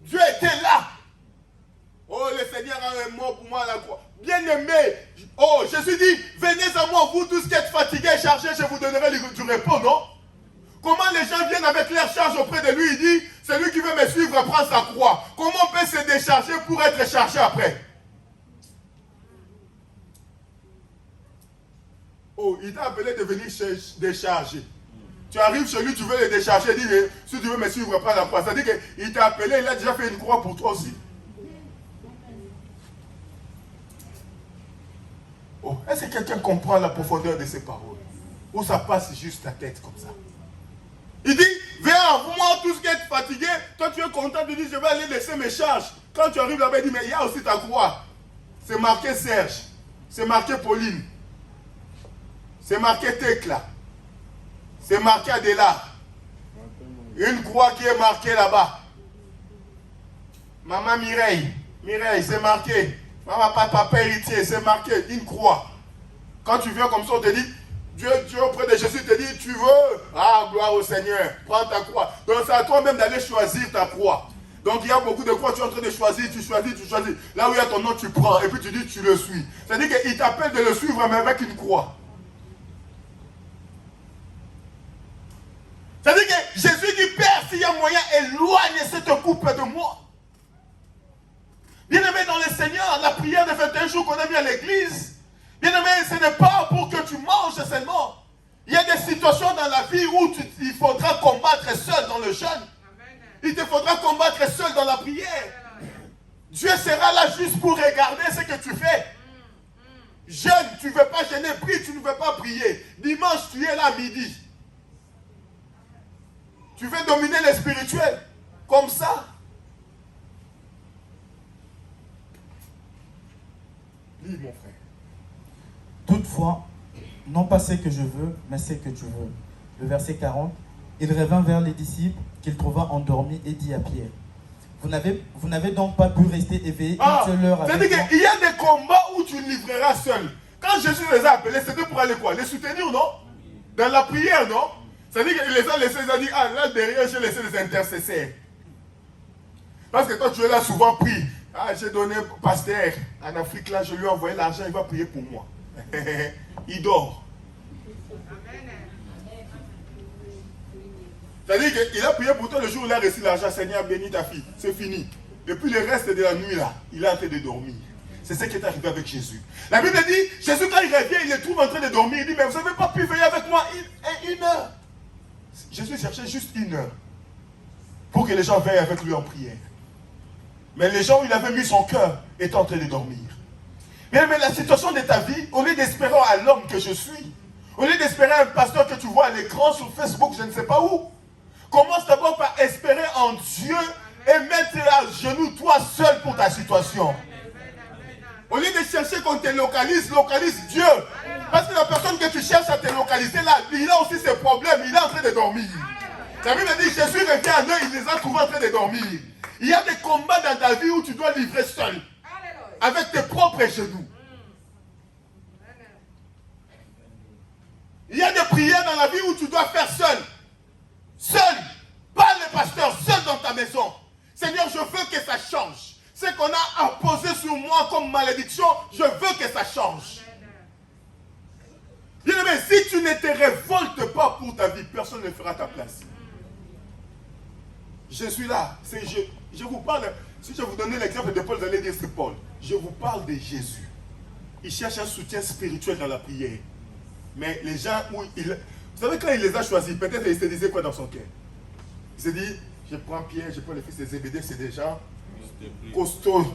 Dieu était là. Oh, le Seigneur a un mot pour moi à la croix. Bien-aimé, oh, Jésus dit, venez à moi, vous tous qui êtes fatigués et chargés, je vous donnerai du repos, non? Comment les gens viennent avec leur charge auprès de lui? Il dit, celui qui veut me suivre prend sa croix. Comment on peut se décharger pour être chargé après? Oh, il t'a appelé de venir décharger. Tu arrives chez lui, tu veux le décharger, il dit, si tu veux me suivre, prends la croix. C'est-à-dire qu'il t'a appelé, il a déjà fait une croix pour toi aussi. Oh, est-ce que quelqu'un comprend la profondeur de ces paroles? Ou ça passe juste la tête comme ça? Il dit, viens à moi, tous qui êtes fatigués, toi tu es content, tu dis, je vais aller laisser mes charges. Quand tu arrives là-bas, il dit, mais il y a aussi ta croix. C'est marqué Serge, c'est marqué Pauline, c'est marqué Tekla. C'est marqué Adela. Une croix qui est marquée là-bas. Maman Mireille, c'est marqué. Maman papa héritier, c'est marqué. Une croix. Quand tu viens comme ça, on te dit, Dieu auprès de Jésus te dit, tu veux? Ah, gloire au Seigneur, prends ta croix. Donc c'est à toi même d'aller choisir ta croix. Donc il y a beaucoup de croix, tu es en train de choisir, tu choisis. Là où il y a ton nom, tu prends. Et puis tu dis, tu le suis. C'est-à-dire qu'il t'appelle de le suivre, mais avec une croix. C'est-à-dire que Jésus dit, Père, s'il y a moyen, éloigne cette coupe de moi. Bien-aimé dans le Seigneur, la prière de 21 jours qu'on a mis à l'église, bien-aimé, ce n'est pas pour que tu manges seulement. Il y a des situations dans la vie où il faudra combattre seul dans le jeûne. Il te faudra combattre seul dans la prière. Dieu sera là juste pour regarder ce que tu fais. Jeûne, tu ne veux pas jeûner, prie, tu ne veux pas prier. Dimanche, tu es là à midi. Tu veux dominer le spirituel comme ça. Lis, mon frère. Toutefois, non pas ce que je veux, mais ce que tu veux. Le verset 40. Il revint vers les disciples qu'il trouva endormis et dit à Pierre, vous n'avez donc pas pu rester éveillé une seule heure avec moi. C'est-à-dire qu'il y a des combats où tu livreras seul. Quand Jésus les a appelés, c'était pour aller quoi? Les soutenir, non? Dans la prière, non? C'est-à-dire qu'il les a laissés, il a dit, ah là derrière, j'ai laissé les intercesseurs. Parce que toi, tu es là souvent pris. Ah, j'ai donné au pasteur en Afrique, là, je lui ai envoyé l'argent, il va prier pour moi. Il dort. C'est-à-dire qu'il a prié pour toi le jour où il a reçu l'argent, Seigneur, bénis ta fille. C'est fini. Depuis le reste de la nuit, là, il est en train de dormir. C'est ce qui est arrivé avec Jésus. La Bible dit, Jésus, quand il revient, il le trouve en train de dormir. Il dit, mais vous n'avez pas pu veiller avec moi une heure. Jésus cherchait juste une heure pour que les gens veillent avec lui en prière. Mais les gens où il avait mis son cœur étaient en train de dormir. Mais la situation de ta vie, au lieu d'espérer à l'homme que je suis, au lieu d'espérer un pasteur que tu vois à l'écran sur Facebook, je ne sais pas où, commence d'abord par espérer en Dieu et mettre à genoux toi seul pour ta situation. Au lieu de chercher qu'on te localise Dieu. Parce que la personne que tu cherches à te localiser là, il a aussi ses problèmes, il est en train de dormir. La Bible dit, Jésus revient à eux, il les a trouvés en train de dormir. Il y a des combats dans ta vie où tu dois livrer seul. Avec tes propres genoux. Il y a des prières dans la vie où tu dois faire seul. Seul. Pas le pasteur, seul dans ta maison. Seigneur, je veux que ça change. Ce qu'on a imposé sur moi comme malédiction, je veux que ça change. Bien aimé, si tu ne te révoltes pas pour ta vie, personne ne fera ta place. Je suis là. Je vous parle. Si je vous donnais l'exemple de Paul, vous allez dire c'est Paul. Je vous parle de Jésus. Il cherche un soutien spirituel dans la prière. Mais les gens, vous savez, quand il les a choisis, peut-être il se disait quoi dans son cœur? Il s'est dit, je prends Pierre, je prends le fils de Zébédée, c'est déjà costaud.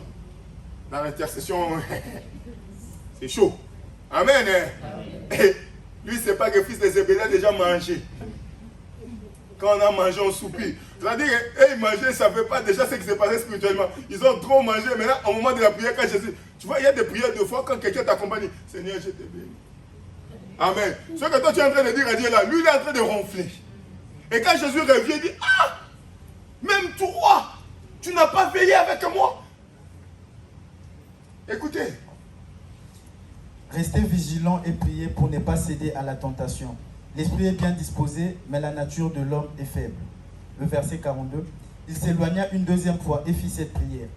Dans l'intercession, c'est chaud. Amen. Et lui, c'est pas que le fils de Zébédée a déjà mangé. Quand on a mangé, on soupire. C'est-à-dire qu'ils mangeaient, ils ne savaient pas déjà ce qui s'est passé spirituellement. Ils ont trop mangé. Maintenant, au moment de la prière, quand Jésus... Tu vois, il y a des prières de foi quand quelqu'un t'accompagne. Seigneur, je te bénis. Amen. Ce que toi, tu es en train de dire à Dieu là, lui, il est en train de ronfler. Et quand Jésus revient, il dit, ah, même toi, tu n'as pas veillé avec moi. Écoutez. Restez vigilants et priez pour ne pas céder à la tentation. L'esprit est bien disposé, mais la nature de l'homme est faible. Le verset 42. Il s'éloigna une deuxième fois et fit cette prière.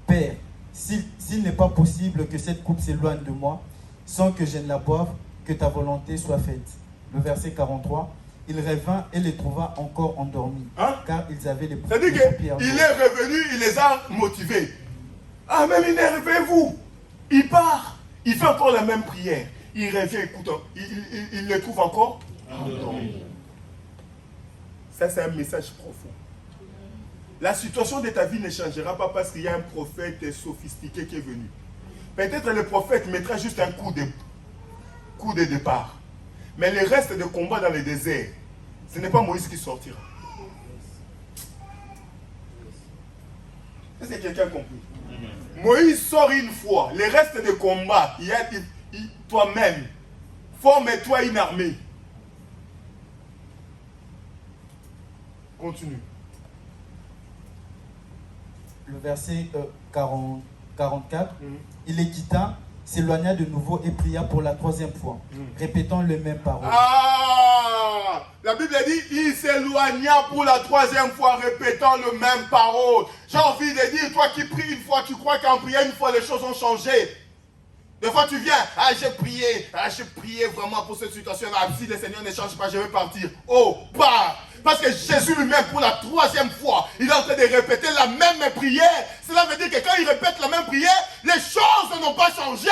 Père, s'il n'est pas possible que cette coupe s'éloigne de moi, sans que je ne la boive, que ta volonté soit faite. Le verset 43. Il revint et les trouva encore endormis, car ils avaient les paupières. C'est-à-dire qu'il est revenu, il les a motivés. Ah, même énervez-vous. Il part, il fait encore la même prière. Il revient, écoute, il les trouve encore endormis. Ça, c'est un message profond. La situation de ta vie ne changera pas parce qu'il y a un prophète sophistiqué qui est venu. Peut-être le prophète mettra juste un coup de départ. Mais le reste de combat dans le désert, ce n'est pas Moïse qui sortira. Est-ce que quelqu'un a compris? Moïse sort une fois. Le reste de combat, toi-même, forme-toi une armée. Continue. Le verset 44. Il les quitta, s'éloigna de nouveau et pria pour la troisième fois, répétant les mêmes paroles. Ah! La Bible dit, il s'éloigna pour la troisième fois, répétant les mêmes paroles. J'ai envie de dire, toi qui pries une fois, tu crois qu'en priant une fois, les choses ont changé. Des fois, tu viens, j'ai prié vraiment pour cette situation-là. Si le Seigneur ne change pas, je vais partir. Oh, pas! Parce que Jésus lui-même, pour la troisième fois, il est en train de répéter la même prière. Cela veut dire que quand il répète la même prière, les choses n'ont pas changé.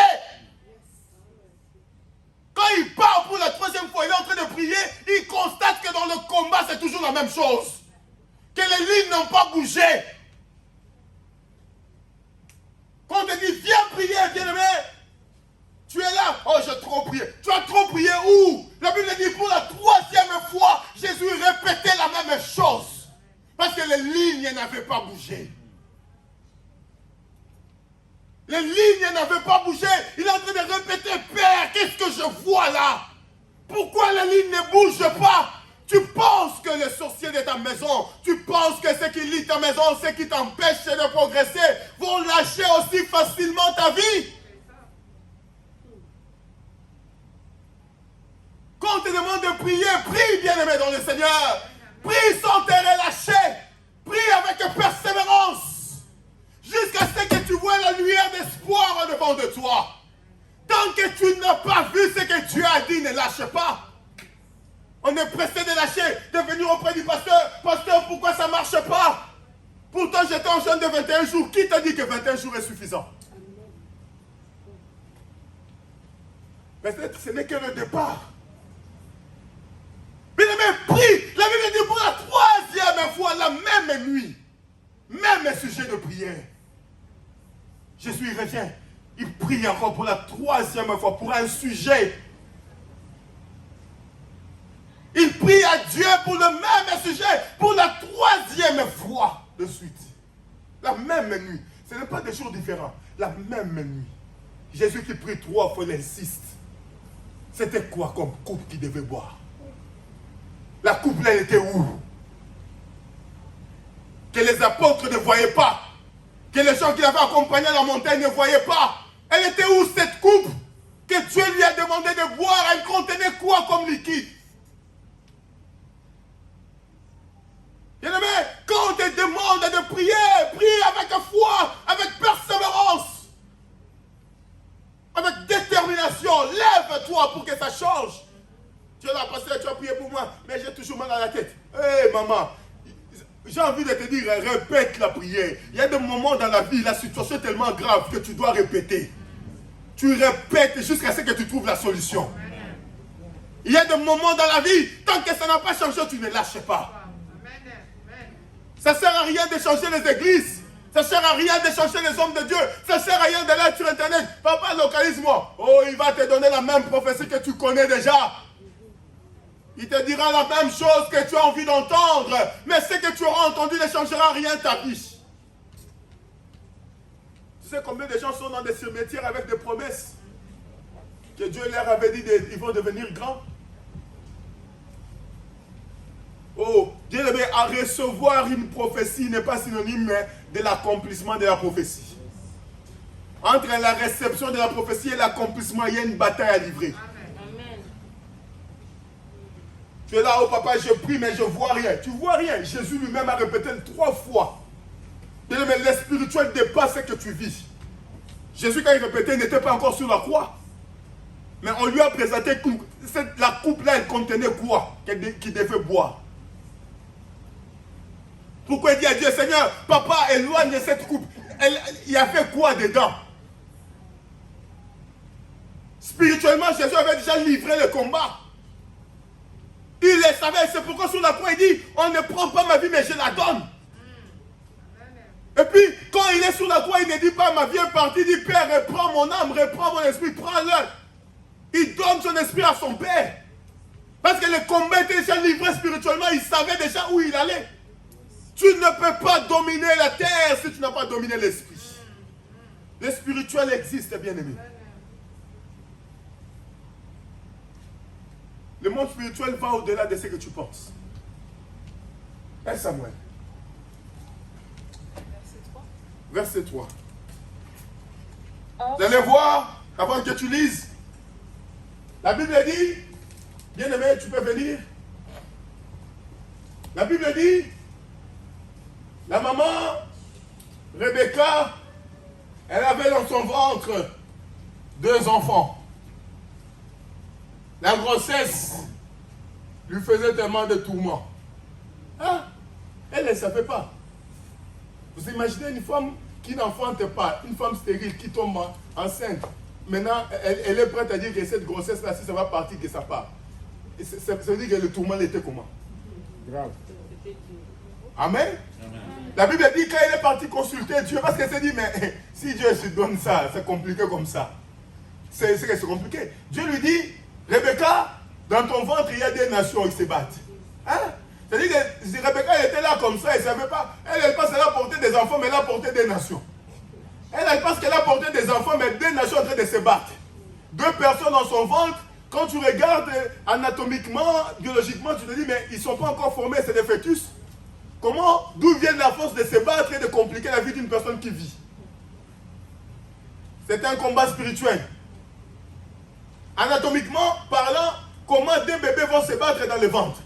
Quand il part pour la troisième fois, il est en train de prier, il constate que dans le combat, c'est toujours la même chose. Que les lignes n'ont pas bougé. Quand on te dit, viens prier, bien-aimé, tu es là, oh j'ai trop prié. Tu as trop prié où? La Bible dit pour la troisième fois, Jésus répétait la même chose. Parce que les lignes n'avaient pas bougé. Les lignes n'avaient pas bougé. Il est en train de répéter, Père, qu'est-ce que je vois là? Pourquoi les lignes ne bougent pas? Tu penses que les sorciers de ta maison, tu penses que ceux qui lient ta maison, ceux qui t'empêchent de progresser, vont lâcher aussi facilement ta vie? Quand on te demande de prier, prie bien-aimé dans le Seigneur. Prie sans te relâcher. Prie avec persévérance. Jusqu'à ce que tu vois la lumière d'espoir devant de toi. Tant que tu n'as pas vu ce que Dieu a dit, ne lâche pas. On est pressé de lâcher, de venir auprès du pasteur. Pasteur, pourquoi ça ne marche pas? Pourtant, j'étais en jeûne de 21 jours. Qui t'a dit que 21 jours est suffisant? Peut-être ce n'est que le départ. Bien-aimé, prie. La Bible dit pour la troisième fois, la même nuit, même sujet de prière. Jésus revient. Il prie encore pour la troisième fois, pour un sujet. Il prie à Dieu pour le même sujet, pour la troisième fois de suite. La même nuit. Ce n'est pas des jours différents. La même nuit. Jésus qui prie 3 fois, il insiste. C'était quoi comme coupe qu'il devait boire? La coupe là, elle était où? Que les apôtres ne voyaient pas. Que les gens qui l'avaient accompagné à la montagne ne voyaient pas. Elle était où cette coupe? Que Dieu lui a demandé de boire. Elle contenait quoi comme liquide? Bien-aimé, quand on te demande de prier, prie avec foi, avec persévérance, avec détermination. Lève-toi pour que ça change. Tu es là, pasteur, tu as prié pour moi, mais j'ai toujours mal à la tête. Hé, maman, j'ai envie de te dire, répète la prière. Il y a des moments dans la vie, la situation est tellement grave que tu dois répéter. Tu répètes jusqu'à ce que tu trouves la solution. Il y a des moments dans la vie, tant que ça n'a pas changé, tu ne lâches pas. Ça ne sert à rien de changer les églises. Ça ne sert à rien de changer les hommes de Dieu. Ça ne sert à rien d'aller sur Internet. Papa, localise-moi. Oh, il va te donner la même prophétie que tu connais déjà. Il te dira la même chose que tu as envie d'entendre. Mais ce que tu auras entendu ne changera rien ta vie. Tu sais combien de gens sont dans des cimetières avec des promesses que Dieu leur avait dit qu'ils vont devenir grands. Oh, Dieu aimé, à recevoir une prophétie n'est pas synonyme de l'accomplissement de la prophétie. Entre la réception de la prophétie et l'accomplissement, il y a une bataille à livrer. Amen. Tu es là, oh papa, je prie, mais je ne vois rien. Tu ne vois rien. Jésus lui-même a répété 3 fois. Bien aimé, le spirituel dépasse ce que tu vis. Jésus, quand il répétait, il n'était pas encore sur la croix. Mais on lui a présenté la coupe-là, elle contenait quoi qu'il devait boire. Pourquoi il dit à Dieu, Seigneur, papa, éloigne cette coupe. Il y a fait quoi dedans? Spirituellement, Jésus avait déjà livré le combat. Il le savait, c'est pourquoi sur la croix il dit, on ne prend pas ma vie, mais je la donne. Et puis, quand il est sur la croix, il ne dit pas, ma vie est partie, il dit, Père, reprends mon âme, reprends mon esprit, prends-le. Il donne son esprit à son Père. Parce que le combat était déjà livré spirituellement, il savait déjà où il allait. Tu ne peux pas dominer la terre si tu n'as pas dominé l'esprit. Le spirituel existe, bien-aimé. Le monde spirituel va au-delà de ce que tu penses. Et Samuel. Verset 3. Vous allez voir, avant que tu lises, la Bible dit, bien-aimé, tu peux venir. La Bible dit, la maman, Rebecca, elle avait dans son ventre 2 enfants. La grossesse lui faisait tellement de tourments. Hein? Elle ne savait pas. Vous imaginez une femme qui n'enfante pas, une femme stérile qui tombe enceinte. Maintenant, elle est prête à dire que cette grossesse-là, si ça va partir, que ça part. Ça veut dire que le tourment était comment? Grave. Amen. Amen. La Bible dit quand il est parti consulter Dieu, parce qu'elle s'est dit, mais si Dieu se donne ça, c'est compliqué comme ça. C'est compliqué. Dieu lui dit, Rebecca, dans ton ventre, il y a des nations qui se battent. Hein? C'est-à-dire que Rebecca, elle était là comme ça, elle ne savait pas. Elle pense qu'elle a porté des enfants, mais elle a porté des nations. Elle pense qu'elle a porté des enfants, mais 2 nations en train de se battre. 2 personnes dans son ventre. Quand tu regardes anatomiquement, biologiquement, tu te dis, mais ils ne sont pas encore formés, c'est des fœtus. Comment, d'où vient la force de se battre et de compliquer la vie d'une personne qui vit? C'est un combat spirituel. Anatomiquement parlant, comment 2 bébés vont se battre dans le ventre?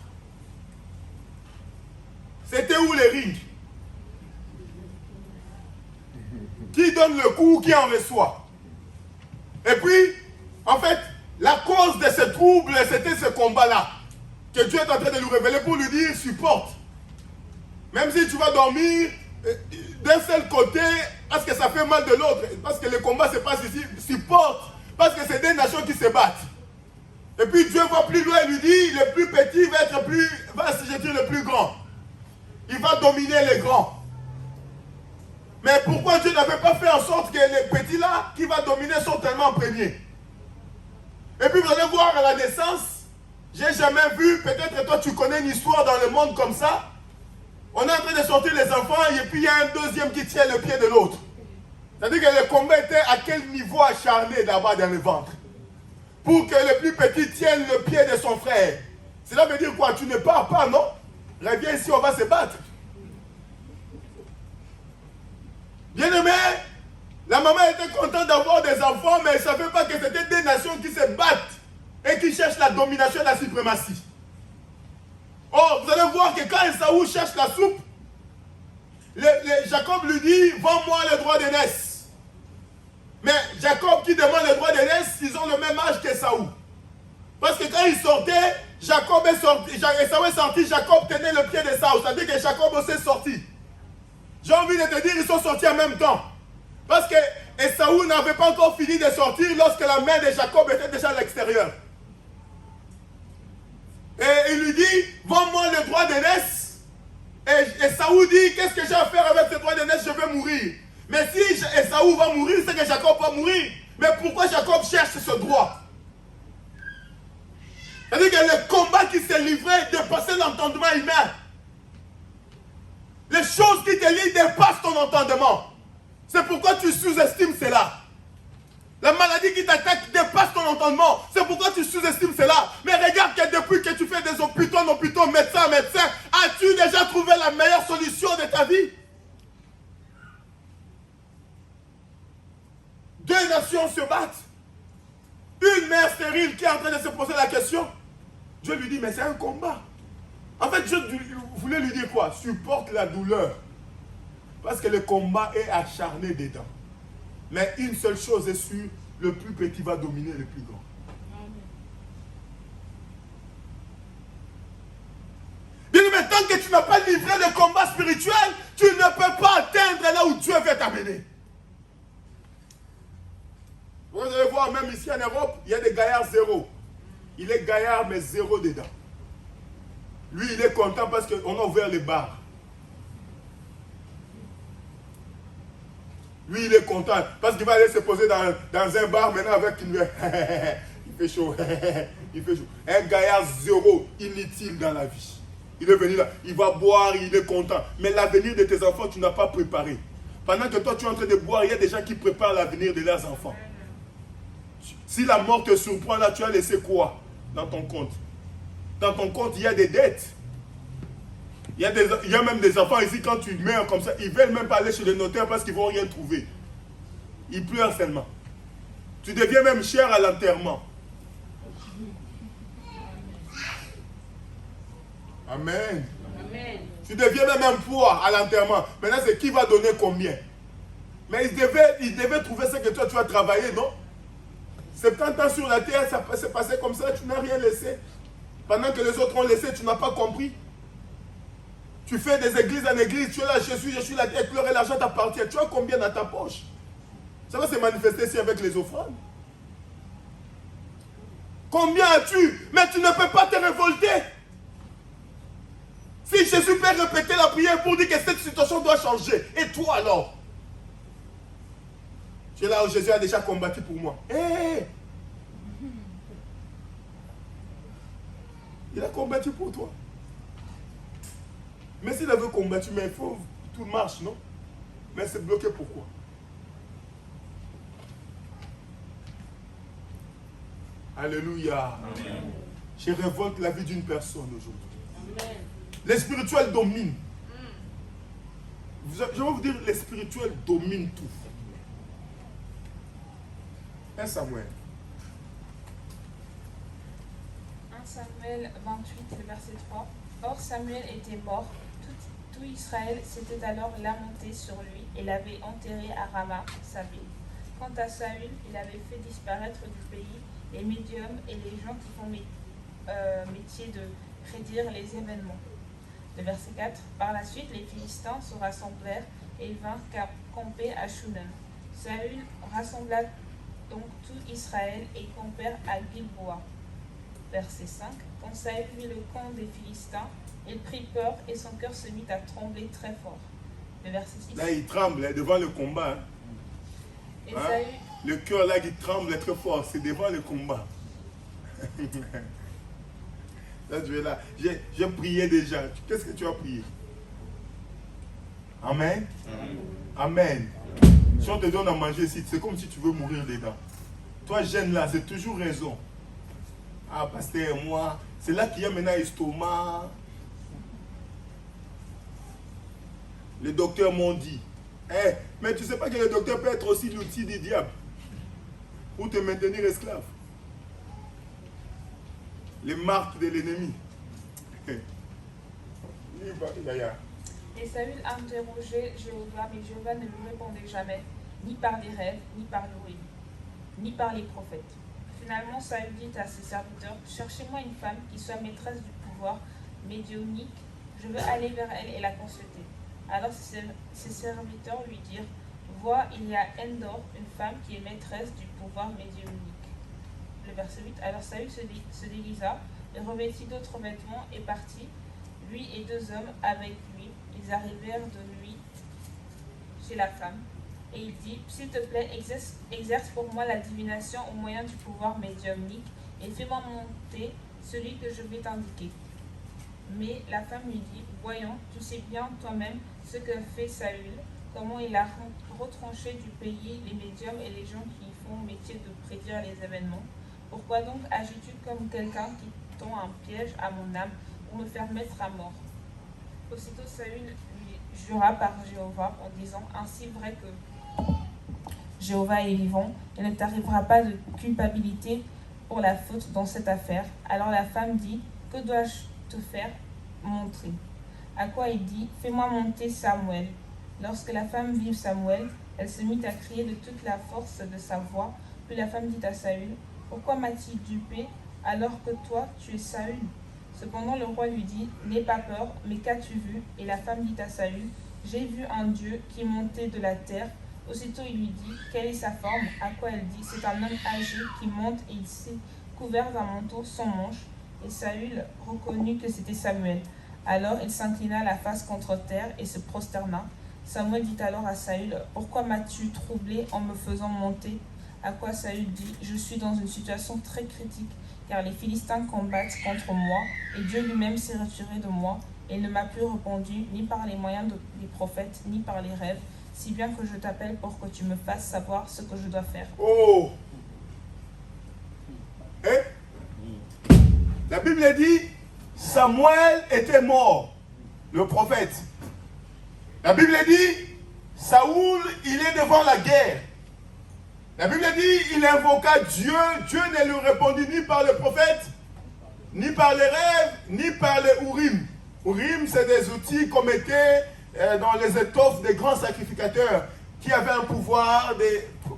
C'était où les rings? Qui donne le coup, qui en reçoit? Et puis, en fait, la cause de ce trouble, c'était ce combat-là. Que Dieu est en train de lui révéler pour lui dire, supporte. Même si tu vas dormir d'un seul côté, parce que ça fait mal de l'autre, parce que le combat se passe ici, supporte, parce que c'est 2 nations qui se battent. Et puis Dieu va plus loin et lui dit, le plus petit va assujettir le plus grand. Il va dominer les grands. Mais pourquoi Dieu n'avait pas fait en sorte que les petits là, qui va dominer, sont tellement en premier? Et puis vous allez voir à la naissance, j'ai jamais vu, peut-être toi tu connais une histoire dans le monde comme ça. On est en train de sortir les enfants et puis il y a un deuxième qui tient le pied de l'autre. C'est-à-dire que le combat était à quel niveau acharné d'abord dans le ventre. Pour que le plus petit tienne le pied de son frère. Cela veut dire quoi? Tu ne pars pas, non? Reviens ici, on va se battre. Bien aimé, la maman était contente d'avoir des enfants, mais elle ne savait pas que c'était 2 nations qui se battent et qui cherchent la domination et la suprématie. Oh, vous allez voir que quand Esaü cherche la soupe, Jacob lui dit, vends-moi le droit d'aînesse. Mais Jacob qui demande le droit d'aînesse, ils ont le même âge qu'Esaü. Parce que quand ils sortaient, Esaü est sorti, Jacob tenait le pied d'Esaü. C'est-à-dire que Jacob aussi est sorti. J'ai envie de te dire, ils sont sortis en même temps. Parce que Esaü n'avait pas encore fini de sortir lorsque la main de Jacob était déjà à l'extérieur. Et il lui dit, vends-moi le droit d'aînesse. Et Esaü dit, qu'est-ce que j'ai à faire avec ce droit d'aînesse? Je vais mourir. Mais si Esaü va mourir, c'est que Jacob va mourir. Mais pourquoi Jacob cherche ce droit? C'est-à-dire que le combat qui s'est livré dépassait l'entendement humain. Les choses qui te lient dépassent ton entendement. C'est pourquoi tu sous-estimes cela. La maladie qui t'attaque dépasse ton entendement. C'est pourquoi tu sous-estimes cela. Mais regarde que depuis que tu fais des hôpitaux en hôpitaux, médecin en médecin, as-tu déjà trouvé la meilleure solution de ta vie? Deux nations se battent. Une mère stérile qui est en train de se poser la question. Dieu lui dit, mais c'est un combat. En fait, Dieu voulait lui dire quoi? Supporte la douleur. Parce que le combat est acharné dedans. Mais une seule chose est sûre, le plus petit va dominer le plus grand. Bien, mais tant que tu n'as pas livré le combat spirituel, tu ne peux pas atteindre là où Dieu veut t'amener. Vous allez voir, même ici en Europe, il y a des gaillards zéro. Il est gaillard, mais zéro dedans. Lui, il est content parce qu'on a ouvert les bars. Lui, il est content parce qu'il va aller se poser dans un bar maintenant avec une... il fait chaud. Il fait chaud. Un gaillard zéro, inutile dans la vie. Il est venu là, il va boire, il est content. Mais l'avenir de tes enfants, tu n'as pas préparé. Pendant que toi, tu es en train de boire, il y a des gens qui préparent l'avenir de leurs enfants. Si la mort te surprend là, tu as laissé quoi dans ton compte? Dans ton compte, il y a des dettes. Il y a même des enfants ici, quand tu meurs comme ça, ils ne veulent même pas aller chez le notaire parce qu'ils ne vont rien trouver. Ils pleurent seulement. Tu deviens même cher à l'enterrement. Amen. Amen. Tu deviens même un poids à l'enterrement. Maintenant, c'est qui va donner combien? Mais ils devaient trouver ce que toi, tu as travaillé, non? 70 ans sur la terre, ça s'est passé comme ça, tu n'as rien laissé. Pendant que les autres ont laissé, tu n'as pas compris. Tu fais des églises en église, tu es là, je suis là, et pleurer, l'argent t'appartient. Tu as combien dans ta poche? Ça va se manifester ici avec les offrandes. Combien as-tu? Mais tu ne peux pas te révolter. Si Jésus peut répéter la prière pour dire que cette situation doit changer, et toi alors? Tu es là où Jésus a déjà combattu pour moi. Hey! Il a combattu pour toi. Mais s'il avait combattu, mais il faut, tout marche, non? Mais c'est bloqué pourquoi? Alléluia. Amen. Je révolte la vie d'une personne aujourd'hui. Les spirituels dominent. Je vais vous dire, les spirituels dominent tout. 1 Samuel. 1 Samuel 28, le verset 3. Or Samuel était mort, tout Israël s'était alors lamenté sur lui et l'avait enterré à Rama, sa ville. Quant à Saül, il avait fait disparaître du pays les médiums et les gens qui font métier de prédire les événements. Le verset 4. Par la suite, les Philistins se rassemblèrent et ils vinrent camper à Shunem. Saül rassembla donc tout Israël et campèrent à Gilboa. Verset 5. Quand Saül vit le camp des Philistins, il prit peur et son cœur se mit à trembler très fort. Le verset 6. Là, il tremble devant le combat. Et Saül... Le cœur là qui tremble très fort, c'est devant le combat. Là, tu es là. J'ai prié déjà. Qu'est-ce que tu as prié? Amen. Amen. Si on te donne à manger ici, c'est comme si tu veux mourir dedans. Toi, jeune là, c'est toujours raison. Ah, pasteur, moi, c'est là qu'il y a maintenant l'estomac. Les docteurs m'ont dit. Mais tu ne sais pas que le docteur peut être aussi l'outil du diable pour te maintenir esclave. Les marques de l'ennemi. Et Saül interrogeait Jéhovah, mais Jéhovah ne lui répondait jamais, ni par les rêves, ni par l'ouïe, ni par les prophètes. Finalement, Saül dit à ses serviteurs, cherchez-moi une femme qui soit maîtresse du pouvoir médiumnique, je veux aller vers elle et la consulter. Alors ses serviteurs lui dirent, vois, il y a Endor, une femme qui est maîtresse du pouvoir médiumnique. Le verset 8, alors Saül se déguisa, et revêtit d'autres vêtements et partit, lui et 2 hommes avec lui. Ils arrivèrent de nuit chez la femme, et il dit, s'il te plaît, exerce pour moi la divination au moyen du pouvoir médiumnique, et fais-moi monter celui que je vais t'indiquer. Mais la femme lui dit, voyons, tu sais bien toi-même ce que fait Saül, comment il a retranché du pays les médiums et les gens qui font métier de prédire les événements. Pourquoi donc agis-tu comme quelqu'un qui tend un piège à mon âme pour me faire mettre à mort? Aussitôt Saül lui jura par Jéhovah en disant, ainsi vrai que Jéhovah est vivant, il ne t'arrivera pas de culpabilité pour la faute dans cette affaire. Alors la femme dit, que dois-je te faire montrer? À quoi il dit, fais-moi monter Samuel. Lorsque la femme vit Samuel, elle se mit à crier de toute la force de sa voix. Puis la femme dit à Saül, pourquoi m'as-tu dupé alors que toi tu es Saül? Cependant le roi lui dit, n'aie pas peur, mais qu'as-tu vu? Et la femme dit à Saül, j'ai vu un Dieu qui montait de la terre. Aussitôt il lui dit, quelle est sa forme? À quoi elle dit, c'est un homme âgé qui monte et il s'est couvert d'un manteau sans manches. Et Saül reconnut que c'était Samuel. Alors il s'inclina la face contre terre et se prosterna. Samuel dit alors à Saül, pourquoi m'as-tu troublé en me faisant monter? À quoi Saül dit, je suis dans une situation très critique, car les Philistins combattent contre moi, et Dieu lui-même s'est retiré de moi, et il ne m'a plus répondu, ni par les moyens des prophètes, ni par les rêves, si bien que je t'appelle pour que tu me fasses savoir ce que je dois faire. Oh! La Bible dit, Samuel était mort, le prophète. La Bible dit, Saoul, il est devant la guerre. La Bible dit, il invoqua Dieu. Dieu ne lui répondit ni par le prophète, ni par les rêves, ni par les Urim. Urim, c'est des outils qu'on mettait dans les étoffes des grands sacrificateurs qui avaient un pouvoir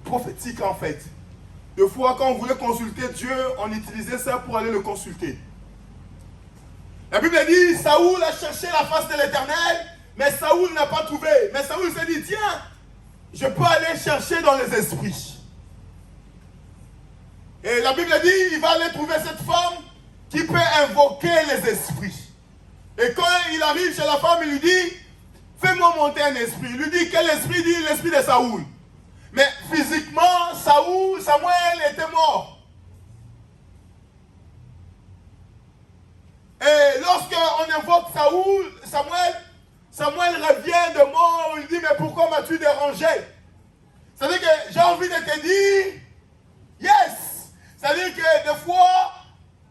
prophétique en fait. Des fois, quand on voulait consulter Dieu, on utilisait ça pour aller le consulter. La Bible dit, Saoul a cherché la face de l'Éternel, mais Saoul n'a pas trouvé. Mais Saoul s'est dit, tiens, je peux aller chercher dans les esprits. Et la Bible dit, il va aller trouver cette femme qui peut invoquer les esprits. Et quand il arrive chez la femme, il lui dit, fais-moi monter un esprit. Il lui dit, quel esprit? Il dit, l'esprit de Saoul. Mais physiquement, Samuel était mort. Et lorsqu'on invoque Samuel revient de mort. Il dit, mais pourquoi m'as-tu dérangé? C'est-à-dire que j'ai envie de te dire, yes. C'est-à-dire que des fois,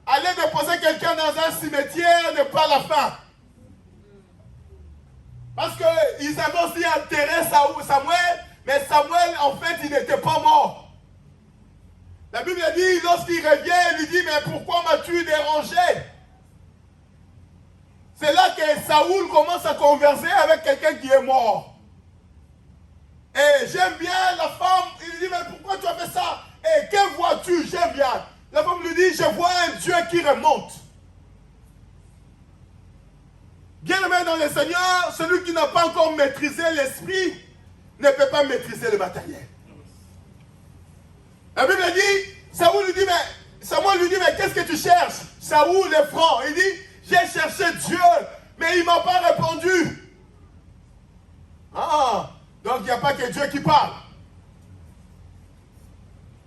aller déposer quelqu'un dans un cimetière n'est pas la fin. Parce qu'ils avaient aussi enterré Samuel, mais Samuel, en fait, il n'était pas mort. La Bible dit, lorsqu'il revient, il lui dit, mais pourquoi m'as-tu dérangé? C'est là que Saoul commence à converser avec quelqu'un qui est mort. Et j'aime bien la femme, il lui dit, mais pourquoi tu as fait ça? Et que vois-tu? J'aime bien. La femme lui dit, je vois un Dieu qui remonte. Bien-aimé dans le Seigneur, celui qui n'a pas encore maîtrisé l'esprit ne peut pas maîtriser le matériel. La Bible dit, Samuel lui dit, mais qu'est-ce que tu cherches? Saoul est franc. Il dit, j'ai cherché Dieu, mais il ne m'a pas répondu. Ah, donc il n'y a pas que Dieu qui parle.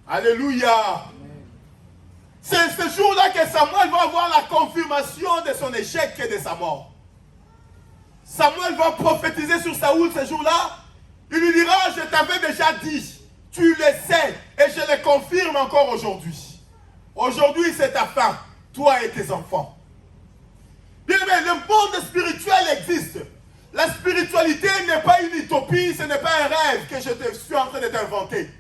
Alléluia. C'est ce jour-là que Samuel va avoir la confirmation de son échec et de sa mort. Samuel va prophétiser sur Saoul ce jour-là. Il lui dira, je t'avais déjà dit, tu le sais, et je le confirme encore aujourd'hui. Aujourd'hui, c'est ta fin, toi et tes enfants. Bien aimé, le monde spirituel existe. La spiritualité n'est pas une utopie, ce n'est pas un rêve que je suis en train de t'inventer.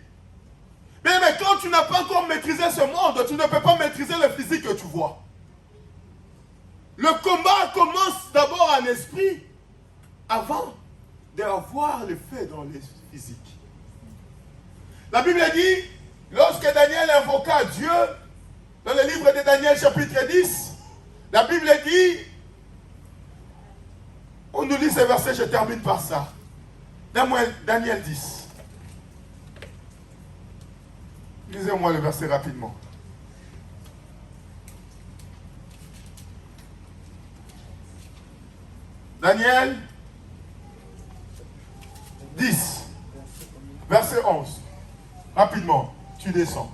Mais quand tu n'as pas encore maîtrisé ce monde, tu ne peux pas maîtriser le physique que tu vois. Le combat commence d'abord en esprit, avant d'avoir le fait dans le physique. La Bible dit, lorsque Daniel invoqua Dieu, dans le livre de Daniel chapitre 10, la Bible dit, on nous lit ce verset, je termine par ça. Daniel 10. Lisez-moi le verset rapidement. Daniel 10, verset 11. Rapidement, tu descends.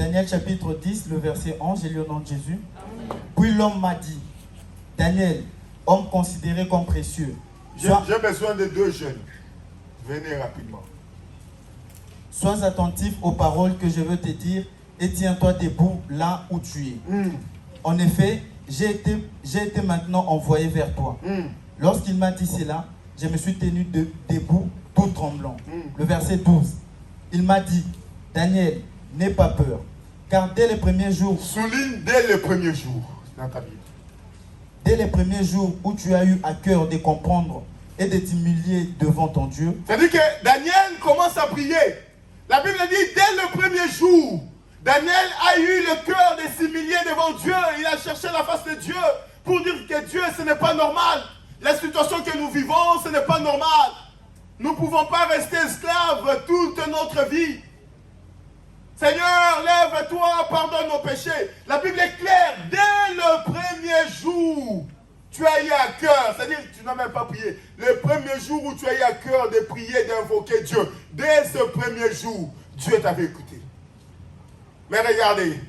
Daniel chapitre 10, le verset 11, j'ai lu au nom de Jésus. Puis l'homme m'a dit, Daniel, homme considéré comme précieux. J'ai besoin de 2 jeunes. Venez rapidement. Sois attentif aux paroles que je veux te dire et tiens-toi debout là où tu es. En effet, j'ai été maintenant envoyé vers toi. Lorsqu'il m'a dit cela, je me suis tenu debout, tout tremblant. Le verset 12. Il m'a dit, Daniel, n'aie pas peur, car dès les premiers jours... Souligne dès le premier jour dans ta Bible. Dès les premiers jours où tu as eu à cœur de comprendre et de t'humilier devant ton Dieu. C'est-à-dire que Daniel commence à prier. La Bible dit, dès le premier jour, Daniel a eu le cœur de s'humilier devant Dieu. Il a cherché la face de Dieu pour dire que Dieu, ce n'est pas normal. La situation que nous vivons, ce n'est pas normal. Nous ne pouvons pas rester esclaves toute notre vie. Seigneur, lève-toi, pardonne nos péchés. La Bible est claire. Dès le premier jour, tu as eu à cœur, c'est-à-dire que tu n'as même pas prié. Le premier jour où tu as eu à cœur de prier, d'invoquer Dieu, dès ce premier jour, Dieu t'avait écouté. Mais regardez,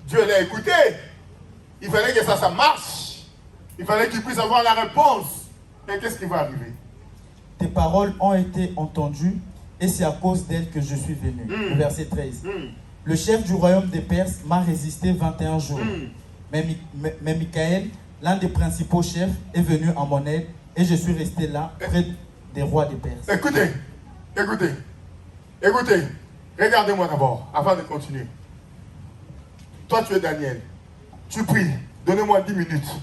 Dieu l'a écouté. Il fallait que ça marche. Il fallait qu'il puisse avoir la réponse. Et qu'est-ce qui va arriver? Tes paroles ont été entendues et c'est à cause d'elles que je suis venu. Le verset 13. Le chef du royaume des Perses m'a résisté 21 jours. Mais Michael, l'un des principaux chefs, est venu à mon aide et je suis resté là près des rois des Perses. Écoutez. Regardez-moi d'abord, avant de continuer. Toi, tu es Daniel. Tu pries. Donnez-moi 10 minutes.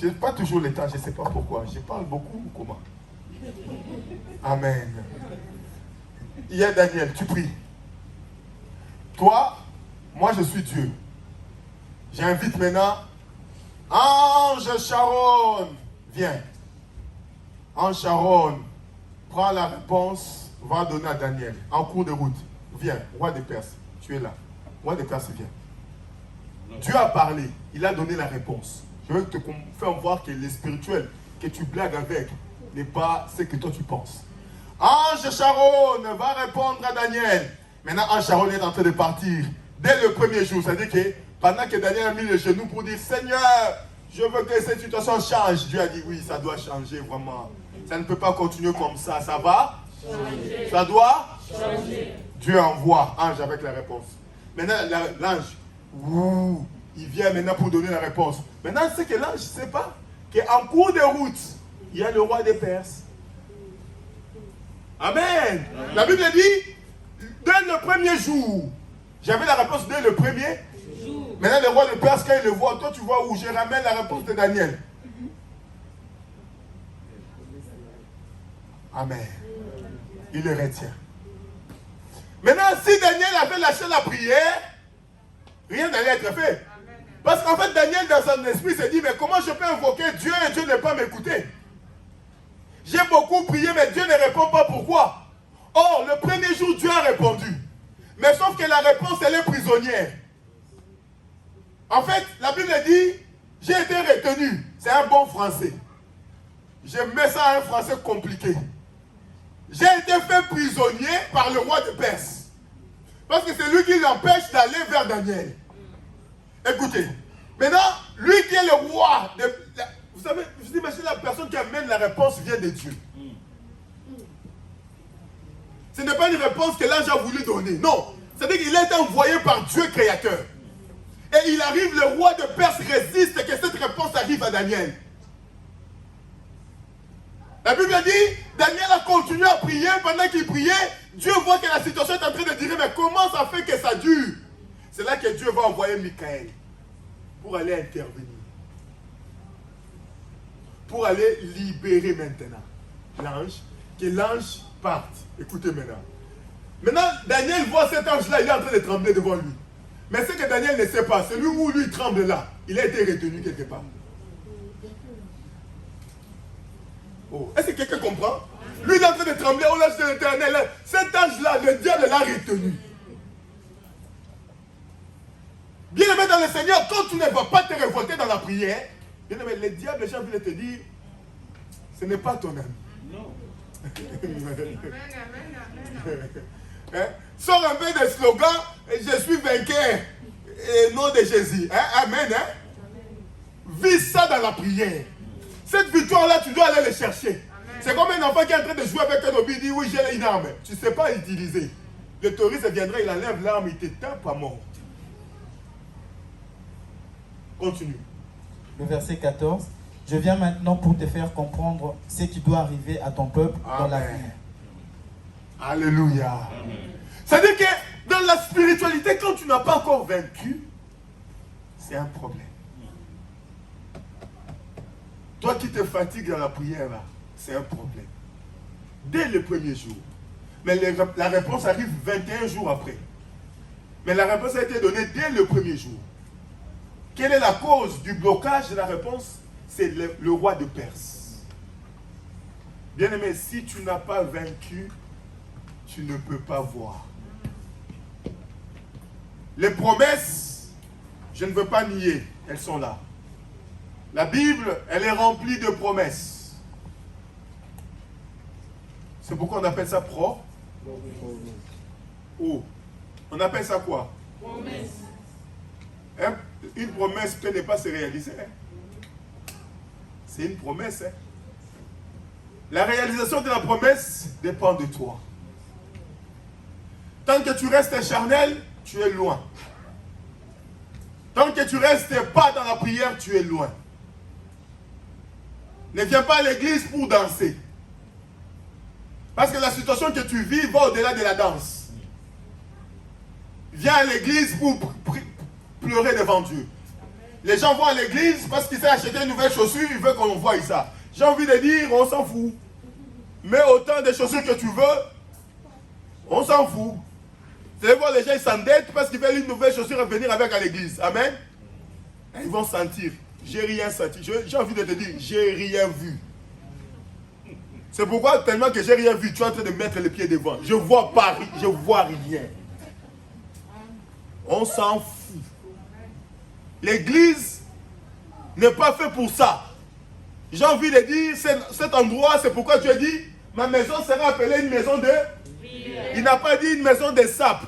Je n'ai pas toujours le temps, je ne sais pas pourquoi. Je parle beaucoup ou comment? Amen. Il y a Daniel, tu pries. Toi, moi je suis Dieu. J'invite maintenant Ange Sharon. Viens. Ange Sharon, prends la réponse, va donner à Daniel. En cours de route. Viens, roi des Perses. Tu es là. Roi des Perses, viens. Dieu a parlé, il a donné la réponse. Je veux te faire voir que le spirituel que tu blagues avec n'est pas ce que toi tu penses. Ange Sharon va répondre à Daniel. Maintenant, Ange Sharon est en train de partir dès le premier jour. C'est-à-dire que pendant que Daniel a mis les genoux pour dire Seigneur, je veux que cette situation change. Dieu a dit oui, ça doit changer vraiment. Ça ne peut pas continuer comme ça. Ça va changer. Ça doit changer. Dieu envoie Ange avec la réponse. Maintenant, l'ange, il vient maintenant pour donner la réponse. Maintenant, c'est que l'ange ne sait pas qu'en cours de route, il y a le roi des Perses. Amen. La Bible dit, dès le premier jour, j'avais la réponse dès le premier jour. Maintenant, le roi des Perses, quand il le voit, toi tu vois où je ramène la réponse de Daniel. Amen. Il le retient. Maintenant, si Daniel avait lâché la prière, rien n'allait être fait. Parce qu'en fait, Daniel, dans son esprit, s'est dit, mais comment je peux invoquer Dieu et Dieu ne pas m'écouter? J'ai beaucoup prié, mais Dieu ne répond pas. Pourquoi? Or, le premier jour, Dieu a répondu. Mais sauf que la réponse, elle est prisonnière. En fait, la Bible dit, j'ai été retenu. C'est un bon français. Je mets ça à un français compliqué. J'ai été fait prisonnier par le roi de Perse. Parce que c'est lui qui l'empêche d'aller vers Daniel. Écoutez, maintenant, lui qui est le roi, vous savez, vous imaginez la personne qui amène la réponse vient de Dieu. Ce n'est pas une réponse que l'ange a voulu donner, non. C'est-à-dire qu'il a été envoyé par Dieu créateur. Et il arrive, le roi de Perse résiste que cette réponse arrive à Daniel. La Bible dit, Daniel a continué à prier, pendant qu'il priait, Dieu voit que la situation est en train de dire, mais comment ça fait que ça dure? C'est là que Dieu va envoyer Michael pour aller intervenir. Pour aller libérer maintenant l'ange, que l'ange parte. Écoutez maintenant. Maintenant, Daniel voit cet ange-là, il est en train de trembler devant lui. Mais ce que Daniel ne sait pas, celui où lui tremble là, il a été retenu quelque part. Oh, est-ce que quelqu'un comprend? Lui, il est en train de trembler au large de l'Éternel. Cet ange-là, le diable l'a retenu. Bien aimé dans le Seigneur, quand tu ne vas pas te révolter dans la prière, bien aimé, le diable, j'ai envie de te dire, ce n'est pas ton ami. Non. Hein? Sors un peu des slogans, je suis vainqueur, et nom de Jésus. Hein? Amen. Hein? Vis ça dans la prière. Cette victoire-là, tu dois aller le chercher. C'est comme un enfant qui est en train de jouer avec un objet, il dit oui, j'ai une arme. Tu ne sais pas l'utiliser. Le terroriste viendra, il enlève l'arme, il te tape à mort. Continue. Le verset 14. Je viens maintenant pour te faire comprendre ce qui doit arriver à ton peuple dans la vie. Alléluia. C'est-à-dire que dans la spiritualité, quand tu n'as pas encore vaincu, c'est un problème. Toi qui te fatigues dans la prière, là, c'est un problème. Dès le premier jour. Mais la réponse arrive 21 jours après. Mais la réponse a été donnée dès le premier jour. Quelle est la cause du blocage de la réponse? C'est le roi de Perse. Bien-aimé, si tu n'as pas vaincu, tu ne peux pas voir. Les promesses, je ne veux pas nier, elles sont là. La Bible, elle est remplie de promesses. C'est pourquoi on appelle ça Oh. On appelle ça quoi? Promesse. Hein? Une promesse peut ne pas se réaliser. Hein? C'est une promesse. Hein? La réalisation de la promesse dépend de toi. Tant que tu restes charnel, tu es loin. Tant que tu restes pas dans la prière, tu es loin. Ne viens pas à l'église pour danser. Parce que la situation que tu vis va au-delà de la danse. Viens à l'église pour pleurer devant Dieu. Les gens vont à l'église parce qu'ils s'est acheté une nouvelle chaussure, ils veulent qu'on voie ça. J'ai envie de dire, on s'en fout. Mais autant de chaussures que tu veux, on s'en fout. Vous allez voir, les gens ils s'endettent parce qu'ils veulent une nouvelle chaussure à venir avec à l'église. Amen. Et ils vont sentir. J'ai rien senti. J'ai envie de te dire, j'ai rien vu. C'est pourquoi, tellement que j'ai rien vu, tu es en train de mettre les pieds devant. Je vois pas, je vois rien. On s'en fout. L'église n'est pas fait pour ça. J'ai envie de dire, cet endroit, c'est pourquoi tu as dit, ma maison sera appelée une maison de... Il n'a pas dit une maison de sap.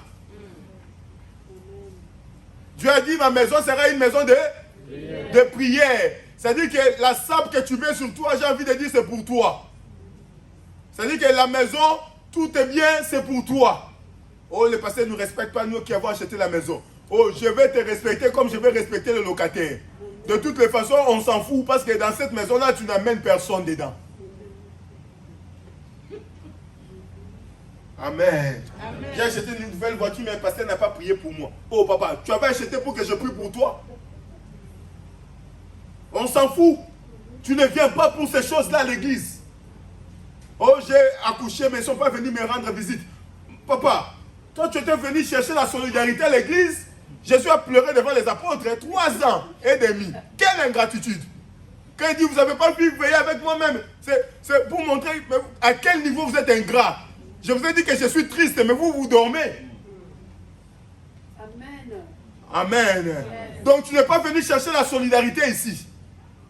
Dieu a dit, ma maison sera une maison de prière. C'est-à-dire que la sap que tu mets sur toi, j'ai envie de dire, c'est pour toi. C'est-à-dire que la maison, tout est bien, c'est pour toi. Oh, le pasteur ne nous respecte pas, nous qui avons acheté la maison. Oh, je vais te respecter comme je vais respecter le locataire. De toutes les façons, on s'en fout parce que dans cette maison-là, tu n'amènes personne dedans. Amen. Amen. J'ai acheté une nouvelle voiture, mais le pasteur n'a pas prié pour moi. Oh papa, tu avais acheté pour que je prie pour toi? On s'en fout. Tu ne viens pas pour ces choses-là à l'église. Oh, j'ai accouché, mais ils ne sont pas venus me rendre visite. Papa, toi tu étais venu chercher la solidarité à l'église. Jésus a pleuré devant les apôtres 3 ans et demi. Quelle ingratitude! Quand il dit, vous n'avez pas pu veiller avec moi-même, c'est pour montrer à quel niveau vous êtes ingrat. Je vous ai dit que je suis triste, mais vous dormez. Amen. Amen. Yes. Donc tu n'es pas venu chercher la solidarité ici.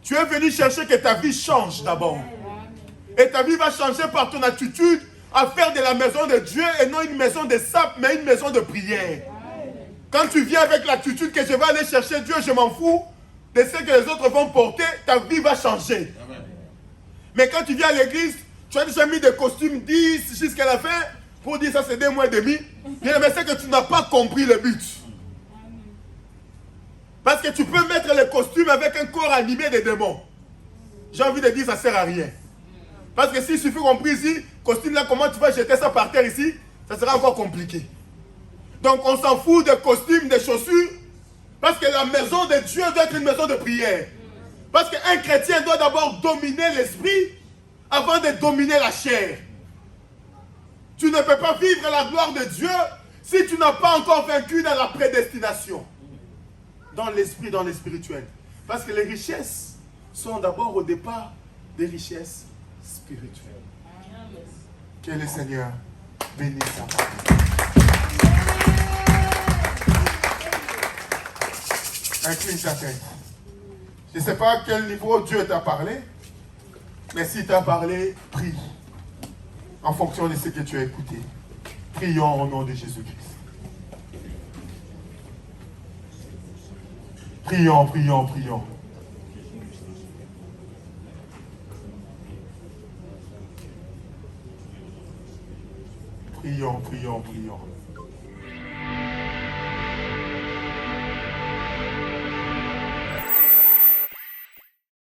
Tu es venu chercher que ta vie change d'abord. Et ta vie va changer par ton attitude à faire de la maison de Dieu et non une maison de sap, mais une maison de prière. Quand tu viens avec l'attitude que je vais aller chercher Dieu, je m'en fous de ce que les autres vont porter, ta vie va changer. Amen. Mais quand tu viens à l'église, tu as déjà mis des costumes 10 jusqu'à la fin pour dire ça c'est 2 mois et demi. Mais c'est que tu n'as pas compris le but. Parce que tu peux mettre les costumes avec un corps animé de démons. J'ai envie de dire ça ne sert à rien. Parce que s'il suffit qu'on prie ici, costume là, comment tu vas jeter ça par terre ici, ça sera encore compliqué. Donc on s'en fout des costumes, des chaussures, parce que la maison de Dieu doit être une maison de prière. Parce qu'un chrétien doit d'abord dominer l'esprit avant de dominer la chair. Tu ne peux pas vivre la gloire de Dieu si tu n'as pas encore vaincu dans la prédestination. Dans l'esprit, dans le spirituel. Parce que les richesses sont d'abord au départ des richesses spirituelles. Que le Seigneur bénisse sa parole. Incline ta tête. Je ne sais pas à quel niveau Dieu t'a parlé, mais s'il t'a parlé, prie en fonction de ce que tu as écouté. Prions au nom de Jésus-Christ. Prions, prions, prions. Prions, prions, prions.